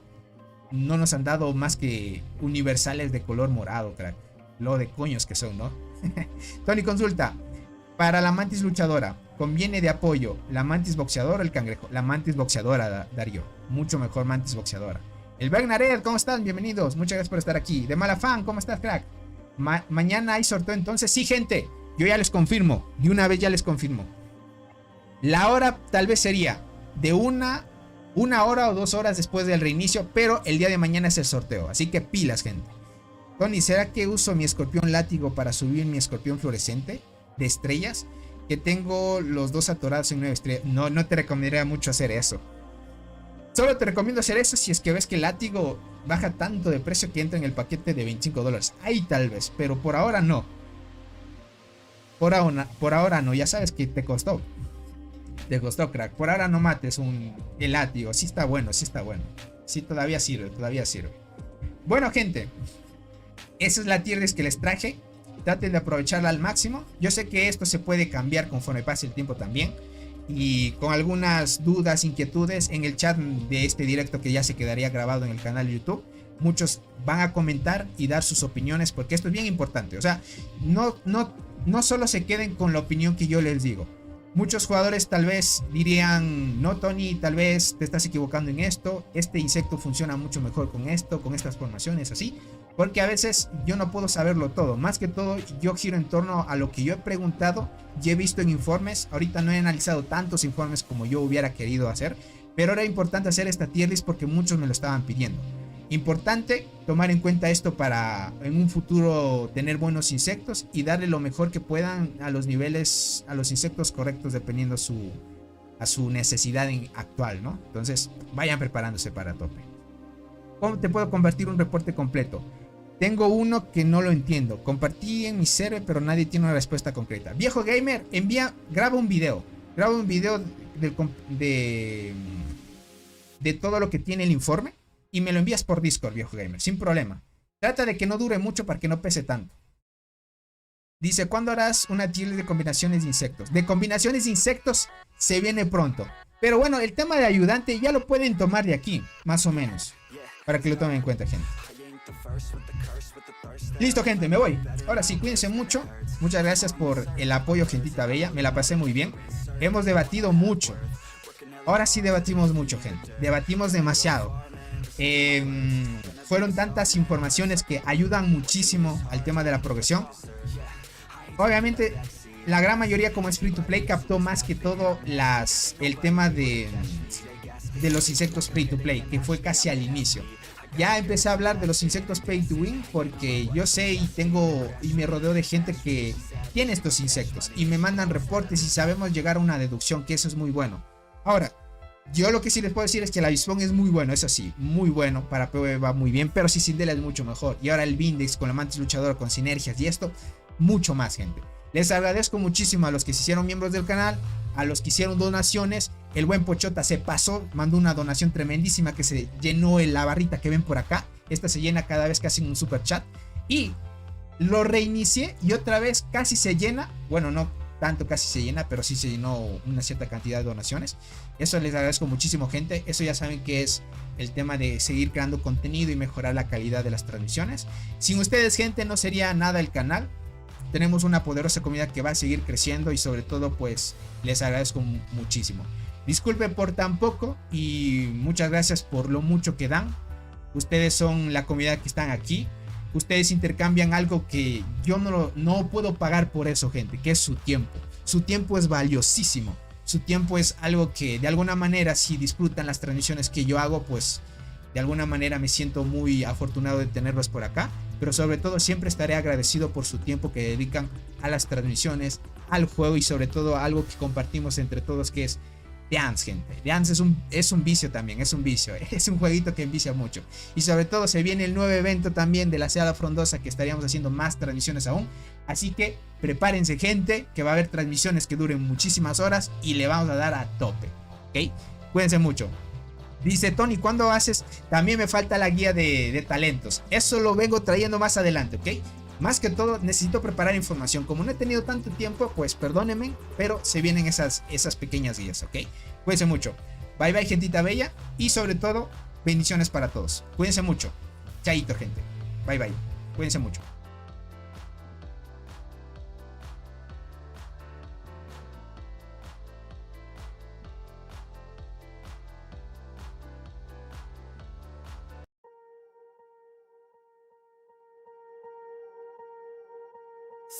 No nos han dado más que universales de color morado, crack. Lo de coños que son, ¿no? Tony, consulta. Para la mantis luchadora, ¿conviene de apoyo la mantis boxeadora o el cangrejo? La mantis boxeadora, Darío. Mucho mejor mantis boxeadora. El Wagner, ¿cómo están? Bienvenidos. Muchas gracias por estar aquí. De Malafán, ¿cómo estás, crack? Mañana hay sorteo entonces. Sí, gente. Yo ya les confirmo. De una vez ya les confirmo. La hora tal vez sería de una hora o 2 horas después del reinicio. Pero el día de mañana es el sorteo. Así que pilas, gente. Tony, ¿será que uso mi escorpión látigo para subir mi escorpión fluorescente de estrellas? Que tengo los 2 atorados en 9 estrellas. No te recomendaría mucho hacer eso. Solo te recomiendo hacer eso si es que ves que el látigo baja tanto de precio que entra en el paquete de $25. Ahí tal vez, pero por ahora no. Por ahora no, ya sabes que te costó. Te costó, crack. Por ahora no mates el látigo. Sí está bueno, sí está bueno. Sí, todavía sirve. Bueno, gente. Esa es la tier list que les traje. Traten de aprovecharla al máximo. Yo sé que esto se puede cambiar conforme pase el tiempo también. Y con algunas dudas, inquietudes en el chat de este directo que ya se quedaría grabado en el canal de YouTube. Muchos van a comentar y dar sus opiniones porque esto es bien importante. O sea, no solo se queden con la opinión que yo les digo. Muchos jugadores tal vez dirían, no Tony, tal vez te estás equivocando en esto. Este insecto funciona mucho mejor con esto, con estas formaciones así. Porque a veces yo no puedo saberlo todo. Más que todo yo giro en torno a lo que yo he preguntado y he visto en informes. Ahorita no he analizado tantos informes como yo hubiera querido hacer. Pero era importante hacer esta tier list porque muchos me lo estaban pidiendo. Importante tomar en cuenta esto para en un futuro tener buenos insectos y darle lo mejor que puedan a los niveles, a los insectos correctos dependiendo a su necesidad actual, ¿no? Entonces vayan preparándose para tope. ¿Cómo te puedo compartir un reporte completo? Tengo uno que no lo entiendo. Compartí en mi server, pero nadie tiene una respuesta concreta. Viejo gamer, graba un video. Graba un video de todo lo que tiene el informe. Y me lo envías por Discord, viejo gamer, sin problema. Trata de que no dure mucho para que no pese tanto. Dice, ¿cuándo harás una tier de combinaciones de insectos? De combinaciones de insectos se viene pronto. Pero bueno, el tema de ayudante ya lo pueden tomar de aquí, más o menos. Para que lo tomen en cuenta, gente. Listo, gente, me voy. Ahora sí, cuídense mucho. Muchas gracias por el apoyo, gentita bella. Me la pasé muy bien. Hemos debatido mucho. Ahora sí debatimos mucho, gente. Debatimos demasiado. Fueron tantas informaciones que ayudan muchísimo al tema de la progresión. Obviamente la gran mayoría, como es free to play, captó más que todo el tema de los insectos free to play, que fue casi al inicio. Ya empecé a hablar de los insectos pay to win porque yo sé y me rodeo de gente que tiene estos insectos y me mandan reportes y sabemos llegar a una deducción, que eso es muy bueno. Ahora, yo lo que sí les puedo decir es que el avispón es muy bueno, eso sí, muy bueno, para PvE va muy bien, pero si Sindela es mucho mejor. Y ahora el Vindex con la Mantis Luchador, con sinergias y esto, mucho más, gente. Les agradezco muchísimo a los que se hicieron miembros del canal, a los que hicieron donaciones. El buen Pochota se pasó, mandó una donación tremendísima que se llenó en la barrita que ven por acá. Esta se llena cada vez que hacen un super chat. Y lo reinicié y otra vez casi se llena. Bueno, no tanto casi se llena, pero sí se llenó una cierta cantidad de donaciones. Eso les agradezco muchísimo, gente. Eso ya saben que es el tema de seguir creando contenido y mejorar la calidad de las transmisiones. Sin ustedes, gente, no sería nada el canal. Tenemos una poderosa comunidad que va a seguir creciendo y sobre todo pues les agradezco muchísimo. Disculpen por tan poco y muchas gracias por lo mucho que dan. Ustedes son la comunidad que están aquí. Ustedes intercambian algo que yo no puedo pagar por eso, gente, que es su tiempo. Su tiempo es valiosísimo. Su tiempo es algo que de alguna manera, si disfrutan las transmisiones que yo hago, pues de alguna manera me siento muy afortunado de tenerlos por acá. Pero sobre todo siempre estaré agradecido por su tiempo que dedican a las transmisiones, al juego y sobre todo a algo que compartimos entre todos, que es Dance, gente. Dance es un vicio también, es un vicio. Es un jueguito que envicia mucho. Y sobre todo se viene el nuevo evento también de la Seada Frondosa, que estaríamos haciendo más transmisiones aún. Así que prepárense, gente, que va a haber transmisiones que duren muchísimas horas y le vamos a dar a tope. ¿Ok? Cuídense mucho. Dice Tony, ¿cuándo haces? También me falta la guía de talentos. Eso lo vengo trayendo más adelante, ¿ok? Más que todo necesito preparar información. Como no he tenido tanto tiempo, pues perdónenme, pero se vienen esas pequeñas guías, ¿ok? Cuídense mucho. Bye bye, gentita bella. Y sobre todo, bendiciones para todos. Cuídense mucho. Chaito, gente. Bye bye. Cuídense mucho.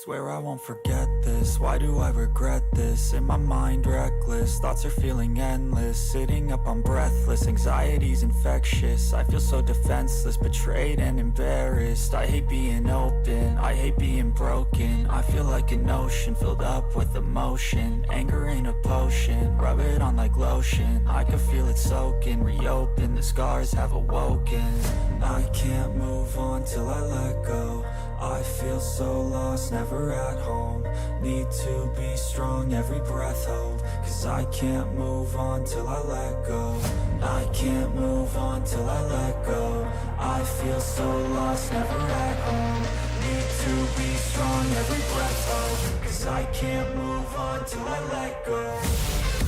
Swear I won't forget this, why do I regret this? In my mind reckless, thoughts are feeling endless. Sitting up, I'm breathless, anxiety's infectious. I feel so defenseless, betrayed and embarrassed. I hate being open, I hate being broken. I feel like an ocean filled up with emotion. Anger ain't a potion, rub it on like lotion. I can feel it soaking, reopen, the scars have awoken. I can't move on till I let go. I feel so lost, never at home. Need to be strong, every breath hold. Cause I can't move on till I let go. I can't move on till I let go. I feel so lost, never at home. Need to be strong, every breath hold. Cause I can't move on till I let go.